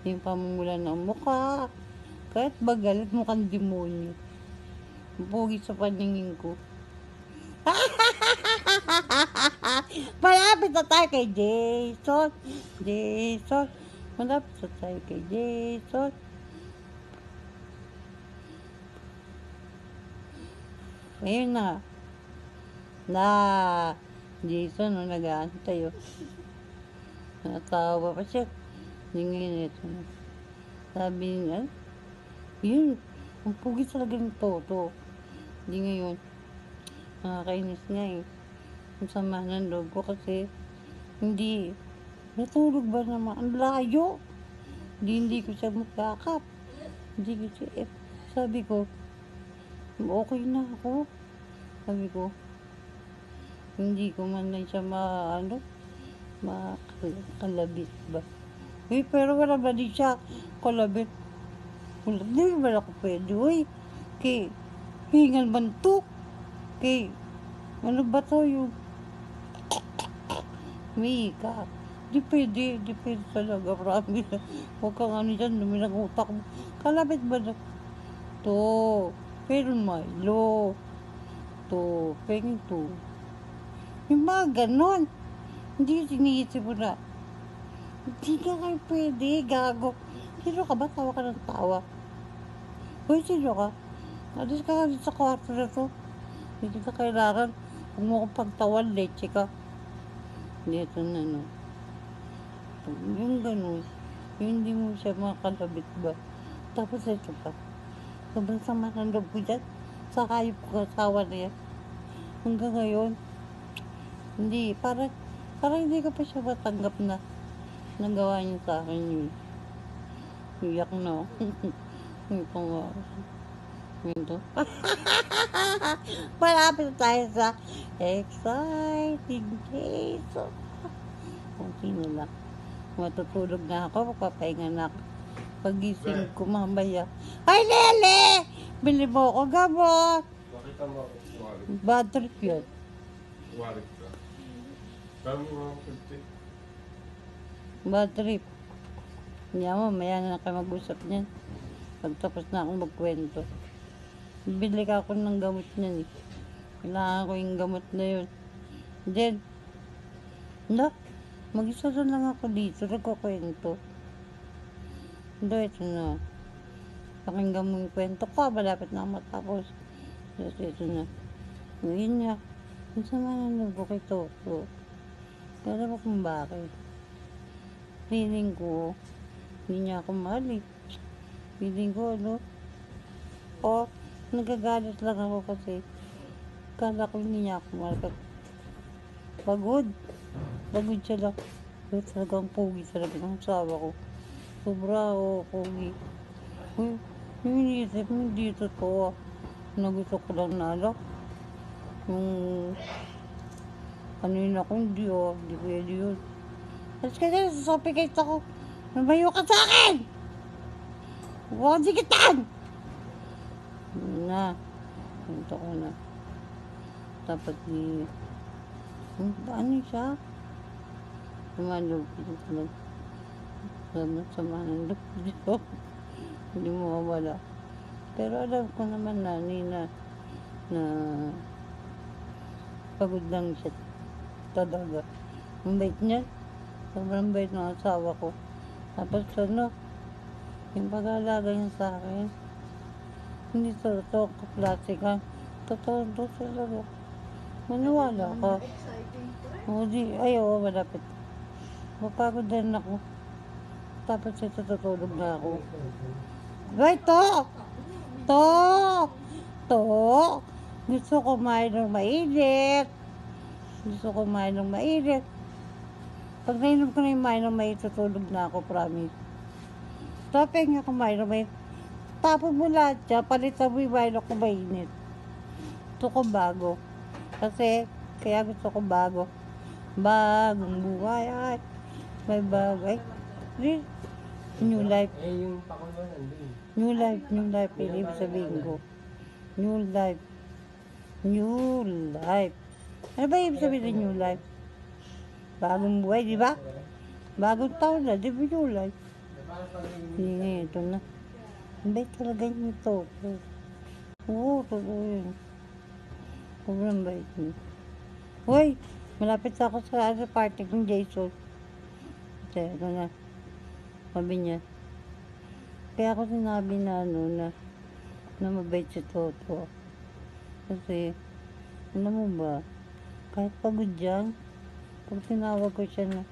yung pamumula ng mukha. Kahit bagalit mukhang demonyo. Ang pogi sa paningin ko. Malapit na tayo kay Jason. Malapit na tayo kay Jason. Ayun na. Jason, nag-aantay. Natawa pa siya. Hindi ito na. Sabi niya, yun, ang pugi talaga ng Toto. Hindi ngayon. Nakakainis nga eh. Ang sama ng loob ko kasi hindi. Natulog ba naman? Ang layo. Hindi ko siya magkakap. Hindi ko siya, sabi ko, okay na ako. Sabi ko, hindi ko man lang siya kalabit ba? Eh, pero wala ba di siya kalabit? Wala, di ba ako pwede, uy? Kay, hingal man to. Kay, ano ba to yung Mika? Di pwede talaga, promise. Huwag kang ano dyan, luminang utak mo. Kalabit ba na? To, pero Milo. To, pengin to. Yung mga ganon. Hindi siniisip mo na. Hindi ka kayo pwede, gago. Sino ka ba? Tawa ka ng tawa. Uy, sino ka? Alis ka nga sa kwarto na to. Hindi ka kailangan. Huwag mo akong pagtawan, leche ka. Dito na, no. Yung gano'n. Yung hindi mo siya makalabit ba? Tapos ito pa. Sobrang sama ng loob ko dyan. Sa kayop ko asawa na yan. Hanggang ngayon. Hindi, parang hindi ko pa siya matanggap na nagawa niya sa akin yun. Iyak na. Ito nga. Ito. Malapit tayo sa exciting days. Kunti na lang. Matutulog na ako, magpapahinga na ako. Pagising ko mamaya. Ay, Lele! Bili mo ako gamot! Nakita mo ako, wallet. Bad trip yun. Wallet ka. Kami mga 50. Bad trip. Hindi mo, maya na kayo mag-usap niyan. Pagtapos na akong magkwento. Bili ka ako ng gamot niyan eh. Kailangan ko yung gamot na yun. Then, mag-isa na lang ako dito. Nagkukwento. Ito na. Pakinggan mo yung kwento ko. Malapit na ako matapos. Ito na. Ngayon niya. Ang sama ng loob ko kay Toto. Kaya mo kung bakit. Feeling ko, hindi niya ako mahal eh. Feeling ko, nagagalit lang ako kasi kala ko hindi niya ako mahal. Pagod siya lang. Pero talagang pogi talaga ng asawa ko. Sobra pogi. Uy, yung iniisip mo, hindi totoo. Na gusto ko lang nalo. Yung kanina ko, hindi pwede yun. Tapos kasi sasapikate ako. Namayo ka sa akin! Huwag dikitan! Na. Punta ko na. Dapat ano siya? Sumalog. Sama ng loob dito. Hindi mo mawala. Pero alam ko naman na pagod lang siya talaga. Ang bait niya. Sobrang bait ng asawa ko. Tapos yung pag-aalaga niya sa akin, hindi totoo ka-plastic. Totoo talaga. Maniwala ka. Ayaw, malapit. Mapagod din ako. Tapos ito, tutulog na ako. Ay, to! Gusto ko kumain ng mainit. Pag nainom ko na yung mainit ng mainit, tutulog na ako, promise. Tapos nga kumain ng mainit. Tapos mo lahat siya, palitan mo yung mainit ko mainit. Gusto ko bago. Kasi, kaya gusto ko bago. Bagong buhay, ay. May bagay. New life. Yung pakulo nandun. New life, ibig sabihin ko. New life. Ano ba ibig sabihin ng new life? Bagong buhay, di ba? Bagong taon na, di ba new life? Hindi nga, ito na. Ang bait talaga niyo ito. Oo, totoo yun. Sobrang bait niyo. Uy, malapit ako sa party ng Jason. Kasi, ito na. Sabi niya. Kaya ako sinabi na mabait si Toto. Kasi, alam mo ba, kahit pagod yan, pag tinawag ko siya na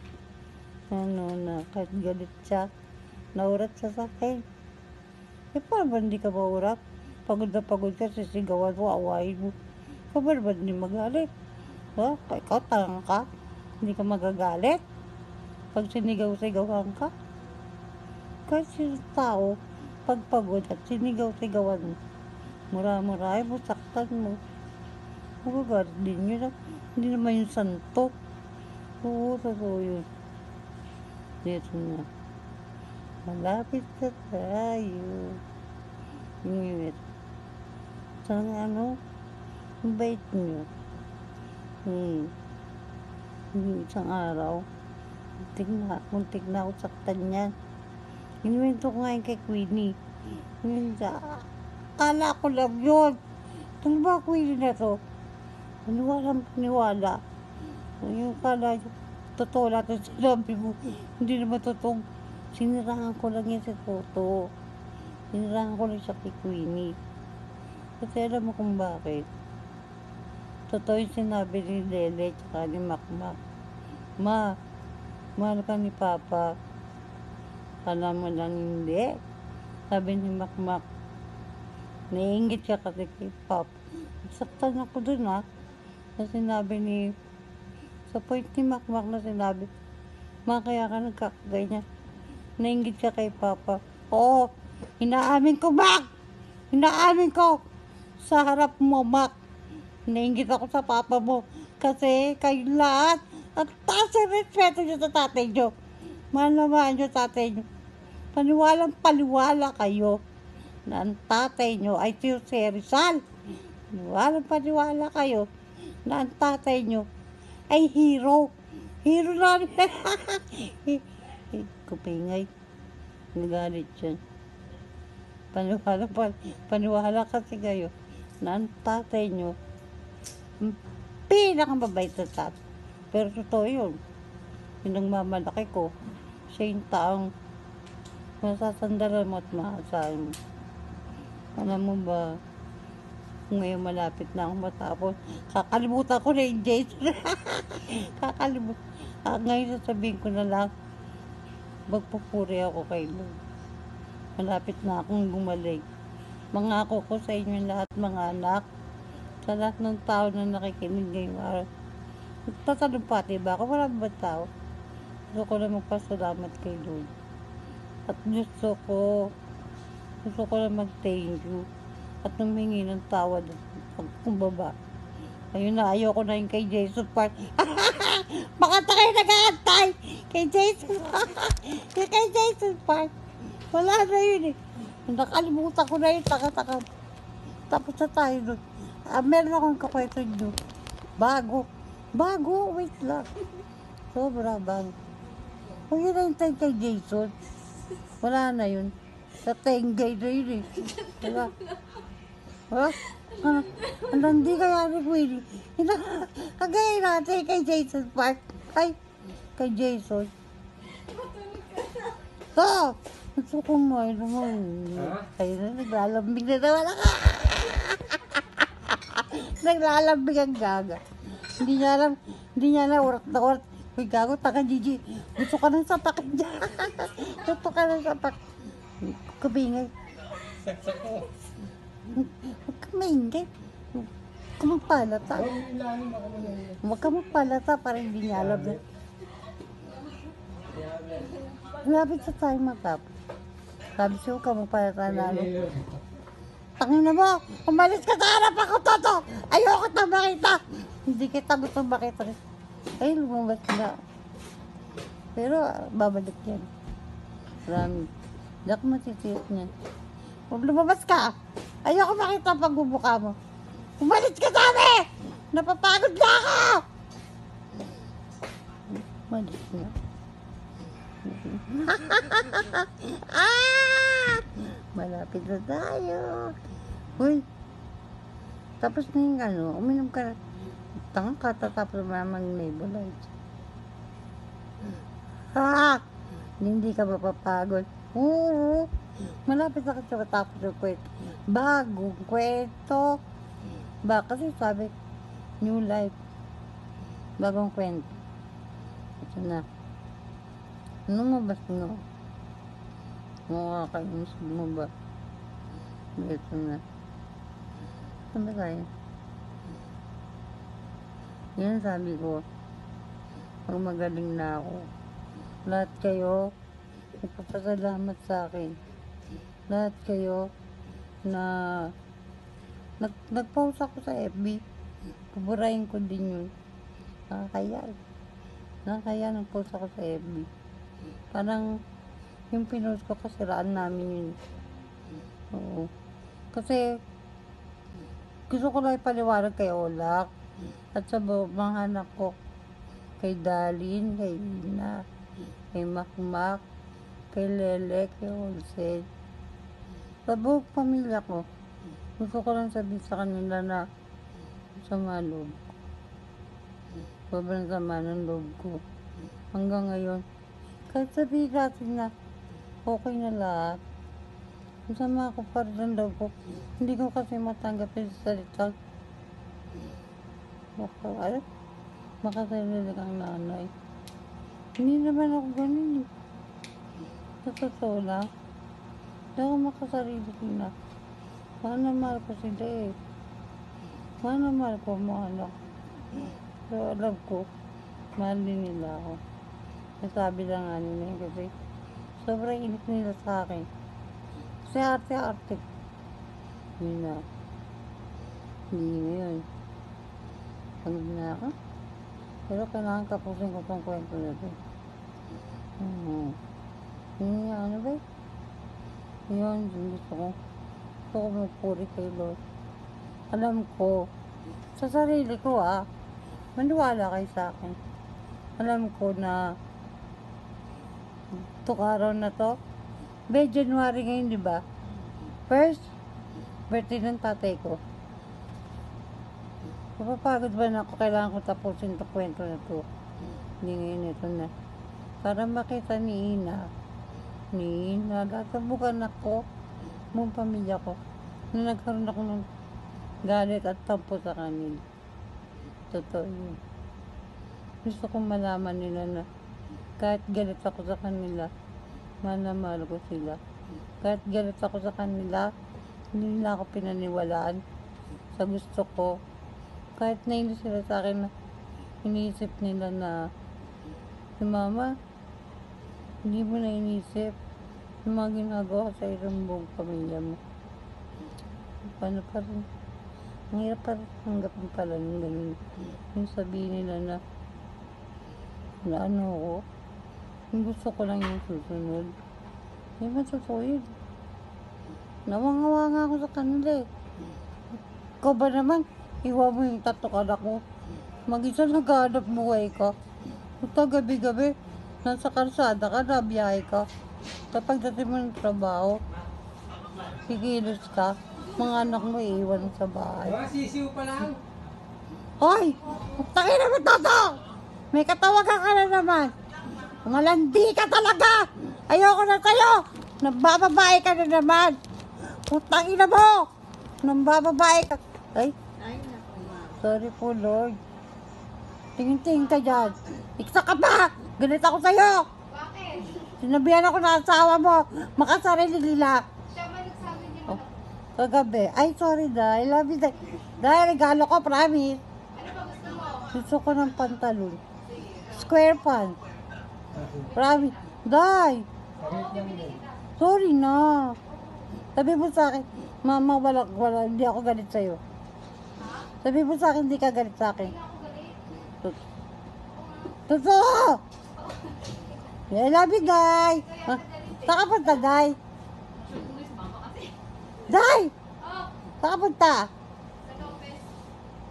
kahit galit siya, naurat siya sa akin. Eh, paano ba hindi ka maurat? Pagod na pagod ka, sisigawan mo, awayin mo. Paano ba hindi magalit? Ha? Ikaw, tanga ka? Hindi ka magagalit? Pag sinigaw-sigawan ka? Kahit sino tao, pag pagod at sinigaw-sigawan mo, mura-mura mo, saktan mo. Magagalit din yun. Hindi naman yung santo. Oo, totoo yun. Dito na. Malapit na tayo. Yung init. Sana ano, ang bait nyo. Yung isang araw, muntik na ako saktan yan. Inuwento ko ngayon kay Queenie. Akala ko lang yun. Ano ba Queenie na to? Paniwala. Yung kala nyo, totoo lahat ang sinabi mo. Hindi naman totoo. Sinirahan ko lang yan sa toto. Sinirahan ko lang siya kay Queenie. Kasi alam mo kung bakit. Totoo yung sinabi ni Lele tsaka ni Makmak. Mahal ka ni Papa. Kala mo lang hindi. Sabi ni Makmak, naiingit siya kasi kay Papa. Saktan ako dun na sinabi ni, sa point ni Makmak na sinabi, kaya ka nagkakaganyan. Nainggit ka kay Papa. Oo, inaamin ko, Mak! Inaamin ko! Sa harap mo, Mak. Nainggit ako sa Papa mo. Kasi kayo lahat, at taas ang respeto nyo sa tatay nyo. Mahal naman nyo tatay nyo. Paniwalang-paniwala kayo na ang tatay nyo ay si Rizal. Paniwalang-paniwala kayo na ang tatay nyo ay hero. Hero namin. Kupingay. Nagalit yan. Paniwala kasi kayo na ang tatay nyo pinakamabait na tatay. Pero totoo yun. Yung nagmamalaki ko, siya yung taong masasandalan mo at maasahan mo. Alam mo ba, ngayon malapit na akong matapos. Kakalimutan ko na yung Jason. Ngayon sasabihin ko na lang, magpupuri ako kay Lord. Malapit na akong gumaling. Mangako ko sa inyo lahat mga anak, sa lahat ng tao na nakikinig ngayong araw. Nagtatanong ba ako? Wala ba tao? Gusto ko na magpasalamat kay Lord. At gusto ko na mag-thank you. At humingi ng tawad at pagkumbaba. Ayun na, ayoko na yung kay Jason Park. Baka tayo nag-aantay kay Jason Park. Kay Jason Park. Wala na yun eh. Nakalimutan ko na yun. Taka-taka. Tapos na tayo doon. Meron akong kakwento nyo. Bago, wait lang. Sobra bago. Huwag yun na yung time kay Jason. Wala na yun. Sa Tengay na yun eh. Diba? Hindi kaya ni Willie. Kagaya natin kay Jason Park. Ay, kay Jason. Gusto ko mo, kayo na naglalambing na naman ako. Naglalambing ang gaga. Hindi niya alam, urat na urat. Uy, gago, taka Gigi. Gusto ka ng sapak dyan. Gusto ka ng sapak. Kabingay. Huwag ka maingay. Huwag ka magpalata. Huwag ka magpalata para hindi niya alam na. Malapit sa tayo matapos. Sabi siya, huwag ka magpalata na ano. Tangin na mo, umalis ka sa harap ako, Toto! Ayoko na makita! Hindi kita gusto makita. Ay, lumabas na. Pero, babalik yan. Marami. Hindi ako matitiyot niyan. Huwag lumabas ka! Ayoko makita ang pagbubuka mo. Umalis ka sa amin! Napapagod na ako! Umalis na. Malapit na tayo. Uy. Tapos na yung uminom ka. Tanga ka, tatapos mo naman Nebulize. Hindi ka mapapagod. Oo. Malapit na kasi matapos yung kwento. Bagong kwento. Kasi sabi, new life. Bagong kwento. Ito na. Lumabas na. Makakainis mo ba? Ito na. Sabi tayo. Yan sabi ko. Pag magaling na ako. Lahat kayo, nagpapasalamat sa akin. Lahat kayo na nag-post ako sa FB. Paburahin ko din yun. Nakakaya. Nakaya nag-post ako sa FB. Parang yung pinost ko kasiraan namin yun. Oo. Kasi gusto ko lang ipaliwanag kay Olak at sa mga anak ko, kay Dalin, kay Ina, kay Makmak, kay Lele, kay Olsen. Sa buong pamilya ko, gusto ko lang sabihin sa kanila na sama loob. Sobrang sama ng loob ko. Hanggang ngayon, kahit sabihin natin na okay na lahat, masama ko pa rin ang loob ko. Hindi ko kasi matanggap yung salitang makasarili kang nanay. Hindi naman ako ganun eh. Sa totoo lang, hindi ako makasarili na. Mahal na mahal ko sila eh. Mahal na mahal ko ang mga anak. Pero alam ko, mahal din nila ako. Nasabi lang nga nila yun kasi sobrang init nila sa akin. Kasi arte-arte. Yun na. Hindi ngayon. Pagod na ako. Pero kailangan tapusin ko tong kwento na ito. Yun nga, ano ba? Yun, gusto ko magpuri kay Lord. Alam ko, sa sarili ko maniwala kayo sa akin. Alam ko na itong araw na to, January ngayon, di ba? First, birthday ng tatay ko. Mapapagod ba na ako? Kailangan ko tapusin itong kwento na to. Hindi ngayon ito na. Para makita ni Ina, natabukan ako, mong pamilya ko, na nagkaroon ako ng galit at tampo sa kanila. Totoo yun. Gusto kong malaman nila na kahit galit ako sa kanila, mahal na mahal ko sila. Kahit galit ako sa kanila, hindi nila ako pinaniwalaan sa gusto ko. Kahit nainis sila sa akin na iniisip nila na si Mama, hindi mo na inisip yung mga ginagawa sa isang buong pamilya mo. Paano pa rin? Ang hirap pa rin tanggapin pala ng ganun. Yung sabihin nila na ano ako, yung gusto ko lang yung susunod. Hindi ba totoo yun? Nawangawa nga ako sa kanila eh. Ikaw ba naman? Iwa mo yung tatukan ako. Mag-isa naghahanap buhay ka. Punta gabi-gabi, nasa kalsada ka, nabiyahe ka. Kapag dating mo ng trabaho, sigilos ka, mga anak mo iiwan sa bahay. Sisiw pa lang. Hoy! Takin naman toto! May katawagan ka na naman. Malandi ka talaga! Ayoko na sa'yo! Nagbababae ka na naman! Putang ina mo! Nagbababae ka. Ay, sorry po, Lord. Tingin-tingin ka dyan. Iksa ka pa! Galit ako sa'yo! Bakit? Sinabihan ako ng asawa mo. Makasarili nila. Siya ba nagsabi niya Oh, kagabi. Ay, sorry, Day. I love you, Day. Day, regalo ko, promise. ano ba gusto mo? Gusto ko ng pantalon. Square pants. Promise. Day! Sorry na. Sabi mo sa akin, Mama, wala, hindi ako galit sa'yo. Sabi mo sa akin, hindi ka galit sa akin. Totoo! I love you, Day! Saan ka punta, Day? Day! Oh, Saan ka punta? sa Lopez.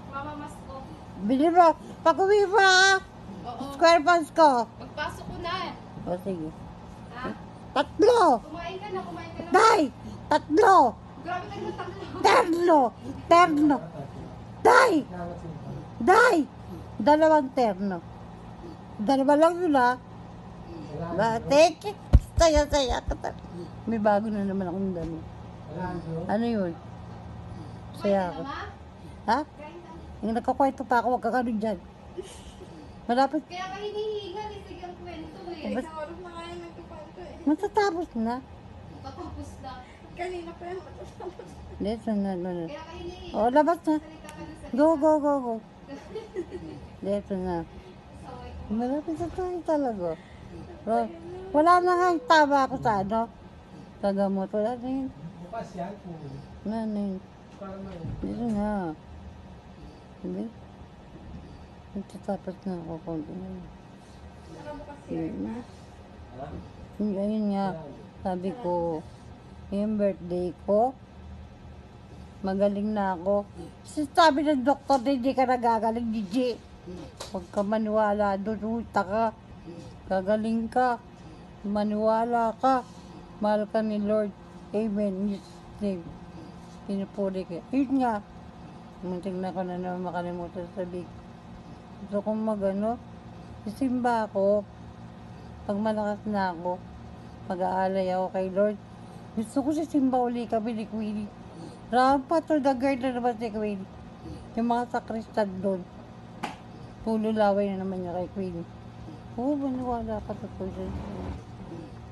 Mama Masko. Bili mo. Pag-uwi mo, ha? Oo. Square pants ko. Magpasok ko na. O, sige. Ha? Tatlo! Kumain ka na. Day! Tatlo! Grabe ka naman tatlo. Terno! Terno! Day! Day! Dalawang terno. Dalawa lang yun, ha? Thank you. Saya-saya ka talaga. May bago na naman akong dami. Ano yun? Saya ako. Ma? Ha? Kain ka. Yung nagkakwento pa ako, wag ka ganun dyan. Malapit. Kaya ka hinihingal. Sige ang kwento eh. Bas- Isang oras na kaya nagkikwento eh. Matatapos na. Patapos na. Kanina pa yan matatapos. Dito na. Kaya ka hinihingal. O, labas na. Salita ka na sa Go. Dito na. saway. Malapit na tayo talaga. Bro, wala na nga yung tama ako sa ano. Sa gamot. Wala na yun. Bukas yan. Wala na yun. Para may... Dito na. Hindi. Nagtatapos na ako konti na yun. Saka bukas Yun. Ha? Ayun nga, sabi ko, yung birthday ko, magaling na ako. Sabi ng doktor, hindi ka nagagaling, Gigi. Huwag ka maniwala doon, uta ka. Gagaling ka. Maniwala ka. Mahal ka ni Lord. Amen. In His name. Pinupuri ka. Yun nga. Munting na ko na naman makalimutan sa big. Gusto kong sisimba ako. Pag malakas na ako, mag-aalay ako kay Lord. Gusto ko sisimba uli kami ni Queenie. Rampa to the guard na naman si Queenie. Yung mga sakristan doon. Pulo laway na naman niya kay Queenie. Oo, maniwala ka sa po siya.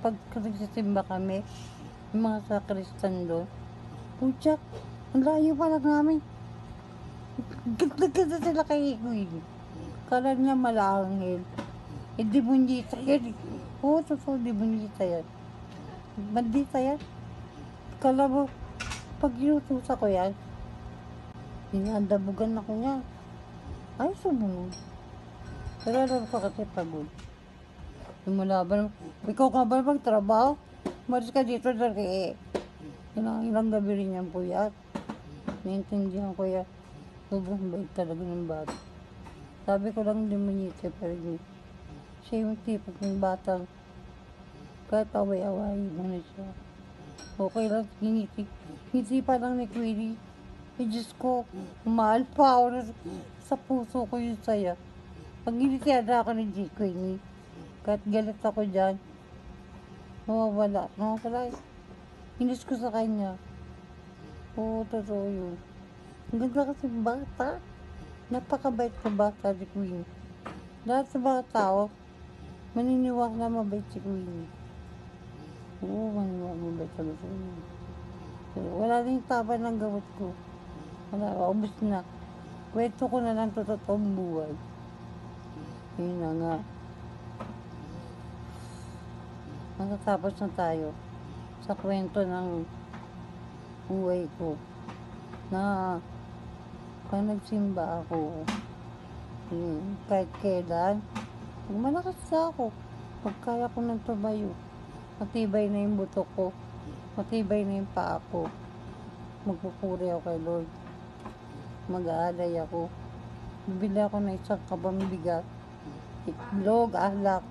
Pag nagsisimba kami, yung mga sakristan doon, pucha, ang layo pa lang namin. Ganda-ganda sila kay Queenie. Kala niya malaanghel. Eh, demonita yan. Oo, totoo, demonita yan. Bandita yan. Kala mo, pag inutusa ko yan, inaandabugan ako niya. Ay, sumunod. Pero alam ko kasi pagod. Lumalaban. Ikaw ka ba magtrabaho? Maris ka dito dahil ilang gabi rin yan po yan. Naintindihan ko yan. Sobrang bait talaga ng bata. Sabi ko lang demonita, pero hindi. Siya yung tipo ng batang kahit away-away mo na siya. Okay lang, ngiti pa lang ni Queenie. Eh, Diyos ko, mahal pa ako sa puso ko yung saya. Pag ginitiyan ako ni Queenie, kahit galit ako dyan, nawawala. Inis ko sa kanya. Oo, totoo yun. Ang ganda kasi bata. Napakabait ko bata ni Queenie. Lahat sa mga tao, maniniwala mabait si Queenie. Oo, maniniwala mabait sa Queenie. Pero wala rin taba ng gamot ko. Wala, ubus na. Kwento ko na lang ito sa totoong buhay. Yun na nga. Matatapos na tayo sa kwento ng buhay ko. Na pag nagsimba ako, kahit kailan, pag malakas na ako, pag kaya ko nang tumayo, matibay na yung buto ko, matibay na yung paa ko, magpupuri ako kay Lord. Mag-aalay ako. Bibili ako ng isang kabang bigat. Itlog, alak.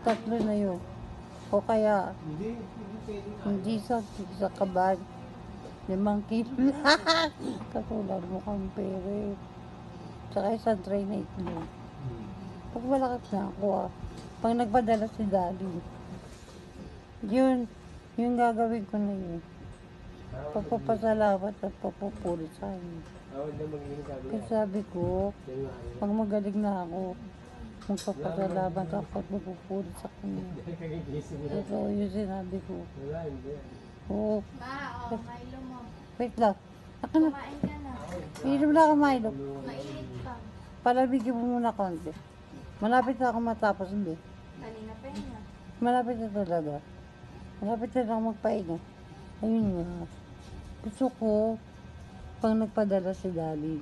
Tatlo na yun. O kaya, hindi sa kaban. 5 kilo. Katulad mo kang pere. Tsaka isang tray na itlog. Pag malakas na ako pag nagpadala si Daddy. Yun, yung gagawin ko na yun. Papapasalamat at papupuri sa akin. Huwag na magiging sabi Kasi sabi ko, pag magaling na ako, magpapasalamat ako at magpupuri sa kanya. Kagigising mo. Totoo yung sinabi ko. Wala, hindi. Oo, Ma, Milo mo. wait lang. Ako na, Kumain ka na. hinom na ako Milo. Mainit pa. Palabigyan mo muna konti. Malapit na ako matapos, hindi. Kanina pa yun ah. Malapit na talaga. Malapit na ako magpahinga. Ayun nga. Gusto ko, pag nagpadala si Daddy.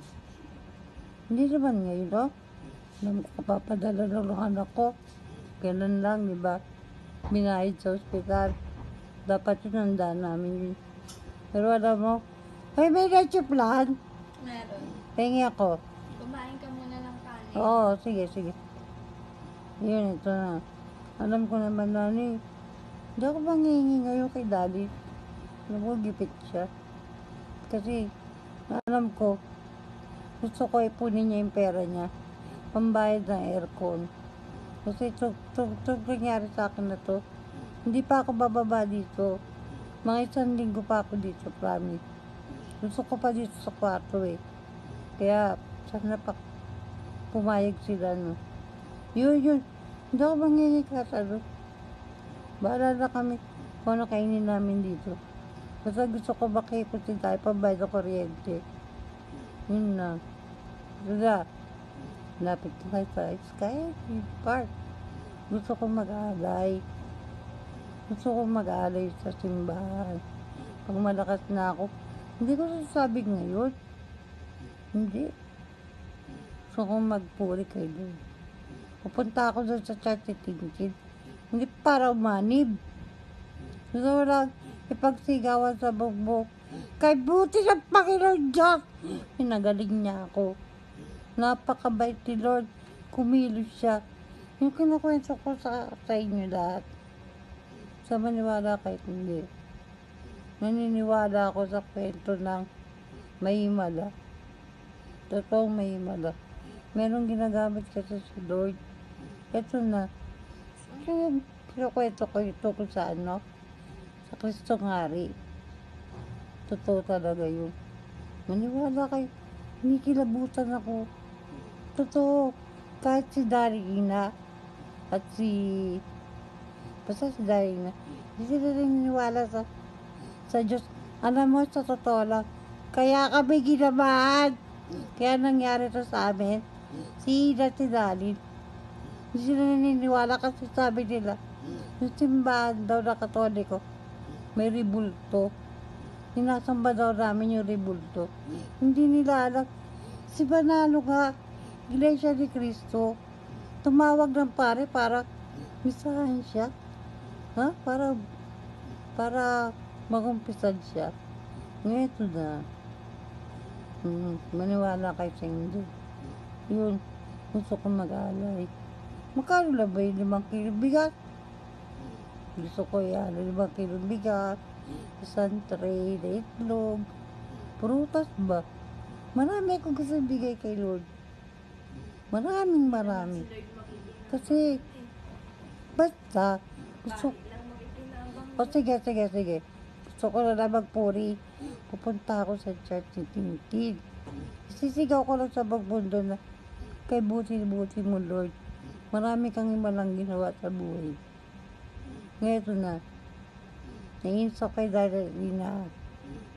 Hindi naman ngayon, no? Kapapadala ng anak ko. Kailan lang, di ba? Binahid sa ospital. Dapat yun handa namin yun. Pero alam mo, ay may leche plan. Meron. Pengi ako. Kumain ka muna ng kanin. Oo, sige, sige. Yun, ito na. Alam ko naman na hindi ako manghihingi ngayon kay Daddy. Alam ko, gipit siya. Kasi, alam ko, gusto ko ipunin niya yung pera niya. Pambayad ng aircon. Kasi ito nangyari sa akin na to. Hindi pa ako bababa dito. Mga 1 linggo pa ako dito, promise. Gusto ko pa dito sa kwarto eh. Kaya, sana pa pumayag sila, no. Yun. Hindi ako mangingikas, ano. Bahala na kami kung ano kainin namin dito. Basta gusto ko makipusin tayo pambayad ng kuryente. Yun na. Diba? Lapit na tayo sa Sky Park. Gusto ko mag-aalay. Gusto ko mag-aalay sa simbahan. Pag malakas na ako, hindi ko sasabi ngayon. Hindi. Gusto ko magpuri kay Lord. Pupunta ako doon sa church ni Tintin. Hindi para umanib. Gusto lang ipagsigawan sa bugbog. Kay buti ng Panginoon Diyos. Pinagaling niya ako. Napakabait ni Lord. Kumilos siya. Yung kinukwento ko sa inyo lahat. Sa maniwala kahit hindi. Naniniwala ako sa kwento ng may himala. Totoong may himala. Merong ginagamit kasi si Lord. Ito na. Yung kinukwento ko ito kung sa ano. Sa Kristong Hari. Totoo talaga yun. Maniwala kayo. Hindi kilabutan ako. Totoo. Kahit si Darina at si... Basta si Darina. Hindi sila rin niniwala sa Diyos. Alam mo, sa totoo lang. Kaya kami ginabahan. Kaya nangyari to sa amin. Si Ida at si Dalin. Hindi sila naniniwala kasi sabi nila. Yung simbahan daw na Katoliko. May ribulto. Sinasamba daw namin yung ribulto. Hindi nila alam. Si Banalo nga, Iglesia ni Cristo, tumawag ng pare para misahan siya. Ha? Para magumpisan siya. Ngayon ito na. Maniwala kayo sa hindi. Yun. Gusto ko mag-alay. Magkano lang ba yung 5 kilo bigat? Gusto ko yan. 5 kilo bigat. Isang tray na itlog. Prutas ba? Marami akong gusto bigay kay Lord. Marami. Kasi, basta, gusto, o sige. Gusto ko na magpuri. Pupunta ako sa church ni Tintin. Sisigaw ko lang sa bagbundo na, kay buti mo Lord. Marami kang imalang ginawa sa buhay. Ngayon ito na. Naiinso kay Darina.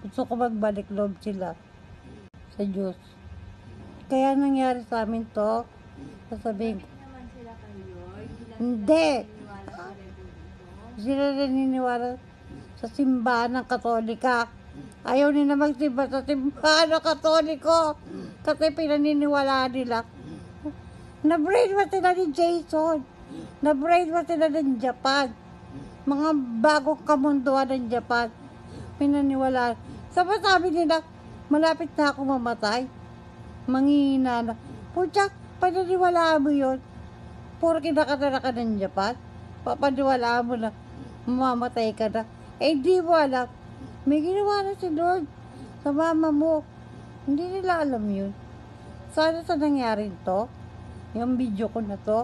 Gusto ko magbalik loob sila sa Diyos. Kaya nangyari sa amin to, sasabihin ko, naman sila kay Lord. hindi! Naniwala sa rebulto. Sila naniniwala sa simbahan ng Katolika. Ayaw nila magsimba sa simbahan ng Katoliko. Kasi pinaniniwalaan nila. Na-brainwash sila ni Jason. Na-brainwash sila ng Japan. Mga bagong kamunduan ng Japan. Pinaniwalaan. Sabi nila, malapit na ako mamatay. Manghihina na. Pucha, pananiwalaan mo yun. Puro kinakatala ka ng Japan. Papaniwalaan mo na mamamatay ka na. Eh, di mo alam. May ginawa na si Lord sa mama mo. Hindi nila alam yun. Sana sa nangyari to, yung video ko na to,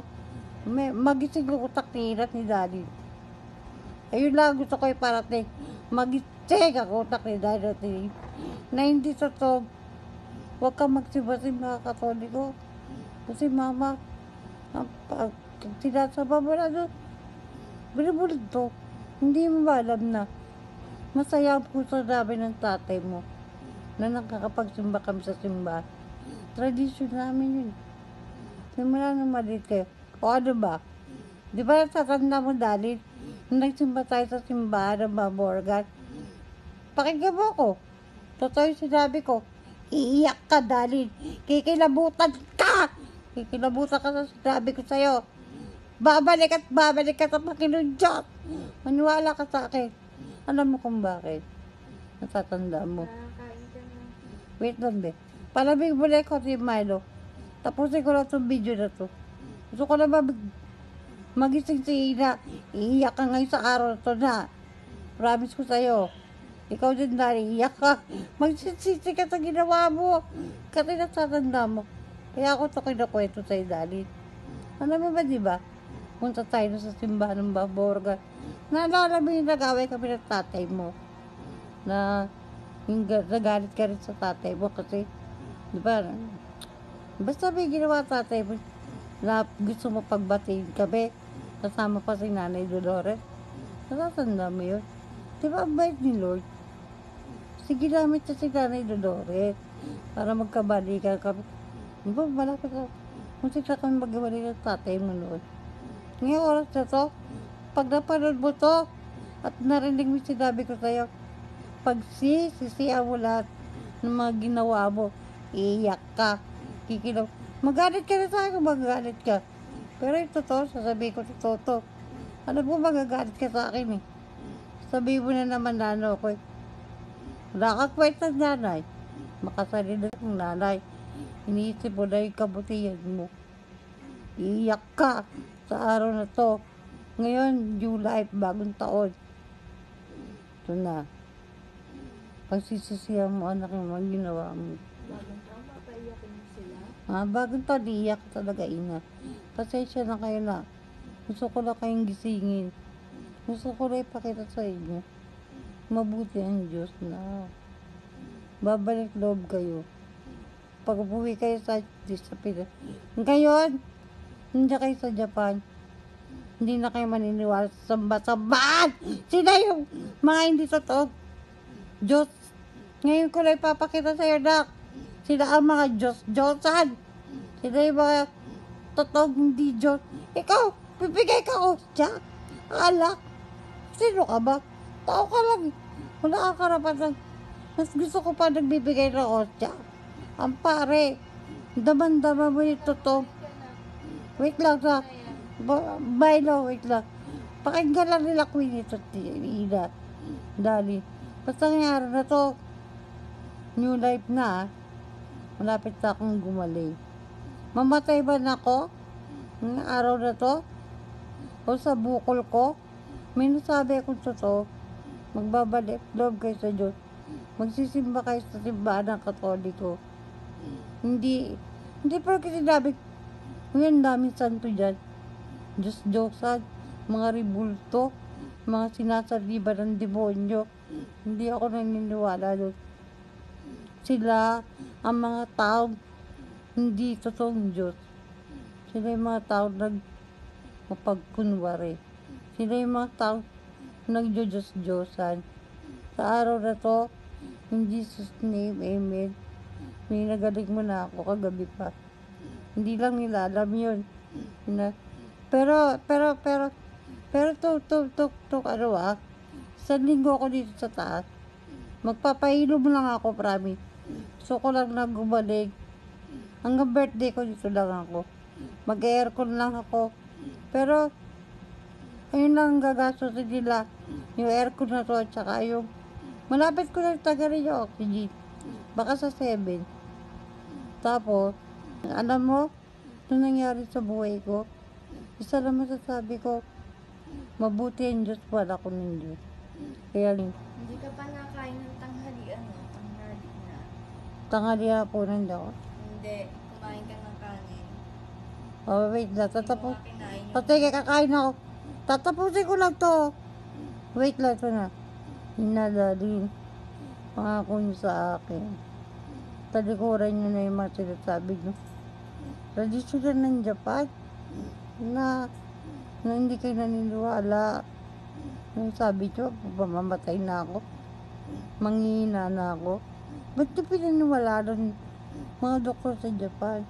magising yung utak ni Irat ni Daddy. Ayun lang gusto ko iparating. Magising ang utak ni Daddy na hindi totoo. Huwag kang magsimba-simba Katoliko. Kasi mama, pag sinasaba mo na doon, binibulid to. Hindi mo ba alam na masaya ang puso namin ng tatay mo na nakakapagsimba kami sa simbahan. Tradisyon namin yun. Simula nung maliit kayo. O ano ba? Di ba natatanda mo dali? Nung nagsimba tayo sa simbahan ng Ma'am Morgan. Pakinggan mo ko. Totoo yung sinabi ko. Iiyak ka dali. Kikilabutan ka! Kikilabutan ka sa sinabi ko sa'yo. Babalik ka sa Panginoon Diyos. Maniwala ka sa akin. Alam mo kung bakit? Natatanda mo. Nakakain ka na. Wait lang, be. Palamig mo na yung si Milo. Tapusin ko lang itong video na to. Gusto ko na magising si Ina. Iiyak ka ngayon sa araw na to na. Promise ko sa'yo. Ikaw din na, iiyak ka. Magsisisi ka sa ginawa mo. Kasi natatanda mo. Kaya ako ito kinakwento sa'yo, Dali. Alam mo ba, di ba? Punta tayo na sa simbahan ng Baborga. Naalala mo yung nag-away kami ng tatay mo. Na yung nagalit ka rin sa tatay mo kasi, di ba, basta may ginawa tatay mo na gusto mo pagbatiin kami, kasama pa si Nanay Dolores. Natatanda mo yun? Di ba ang bait ni Lord? Sige namin siya si Nanay Dolores para magkabalikan kami. Di ba malapit na kung sila kami magkabalikan ng tatay mo noon. Ngayong oras na to, pag napanood mo to, at narinig mo sinabi ko sa'yo, pag sisiya mo lahat ng mga ginawa mo, iiyak ka, kikilaw. Magalit ka na sa akin, magalit ka. Pero yung totoo, sasabihin ko totoo to. Alam mo, magagalit ka sa akin eh. Sabihin mo na naman na ano ko eh. Wala kang kwenta nanay. Makasalina ng nanay. Iniisip mo na yung kabutihan mo. Iiyak ka sa araw na to. Ngayon, new life, bagong taon. Ito na. Pagsisisihan mo anak yung mga ginawa mo. Bagong taon, papaiyakin mo sila. Bagong taon, iiyak talaga ina. Pasensya na kayo na. Gusto ko na kayong gisingin. Gusto ko na ipakita sa inyo. Mabuti ang Diyos na babalik loob kayo. Pag umuwi kayo sa Pinas. Ngayon, hindi kayo sa Japan. Hindi na kayo maniniwala sa samba-sambaan. Sila yung mga hindi totoo. Diyos. Ngayon ko na ipapakita sa iyo, Dak. Sila ang mga Diyos-Diyosan. Sila yung mga totoong hindi Diyos. Ikaw, bibigay ka ko siya. Alak. Sino ka ba? Tao ka lang. Wala kang karapatan. Mas gusto ko pa nagbibigay ng osya. Ang pare, daman-dama mo yung totoo. Wait lang na. Bye na, wait lang. Pakinggan lang nila Queen ito, Ina. Dali. Basta nangyari na to, new life na. Malapit na akong gumaling. Mamatay ba na ako? Ngayong araw na to? O sa bukol ko? May nasabi akong totoo. Magbabalik loob kayo sa Diyos. Magsisimba kayo sa simbahan ng Katoliko. Hindi pero sinabi, ngayon daming santo dyan. Diyos-Diyosan, mga ribulto, mga sinasaliba ng demonyo. Hindi ako naniniwala doon. Sila ang mga taong hindi totoong Diyos. Sila yung mga taong mapagkunwari. Sila yung mga taong nagdiyos-diyosan. Sa araw na to, in Jesus' name, Amen. May nagaling mo na ako kagabi pa. Hindi lang nila alam yun. Pero, ano sa linggo ako dito sa taas. Magpapahilom lang ako, promise. So ko lang na gumaling. Hanggang birthday ko dito lang ako. Mag-aircon lang ako. Pero, ayun lang ang gagastosin nila. Yung aircon na to at saka yung malapit ko na tagarin yung oxygen. Baka sa 7. Tapos, alam mo, ano nangyari sa buhay ko? Isa lang masasabi ko, mabuti ang Diyos, wala ko ng Diyos. Kaya, Hindi ka pa nakain ng tanghalian, no? Tanghali na. tanghali po daw. Hindi, kumain ka ng kanin. Oh, wait lang, Hindi mo tatapos. nga kinain O, sige, kakain ako. Tatapusin ko lang to. Wait lang, ito na. Hinadalin. Pangako niyo sa akin. Talikuran niyo na yung mga sinasabi niyo. Tradisyon ng Japan na hindi kayo naniniwala. Nung sabi niyo, mamamatay na ako. Manghihina na ako. Ba't niyo pinaniwala ng mga doktor sa Japan?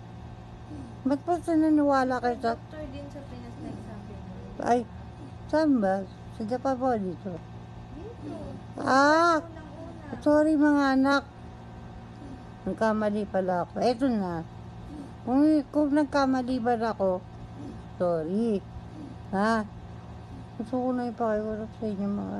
Ba't pa naniniwala kayo sa... Doctor din sa Pinas nagsabi mo. Ay, saan ba? Sa Japan po dito. Dito. Ah! Unang-una. Sorry mga anak. Nagkamali pala ako. Eto na. Kung nagkamali ba ako, sorry. Ha? Gusto ko na ipakiusap sa inyo mga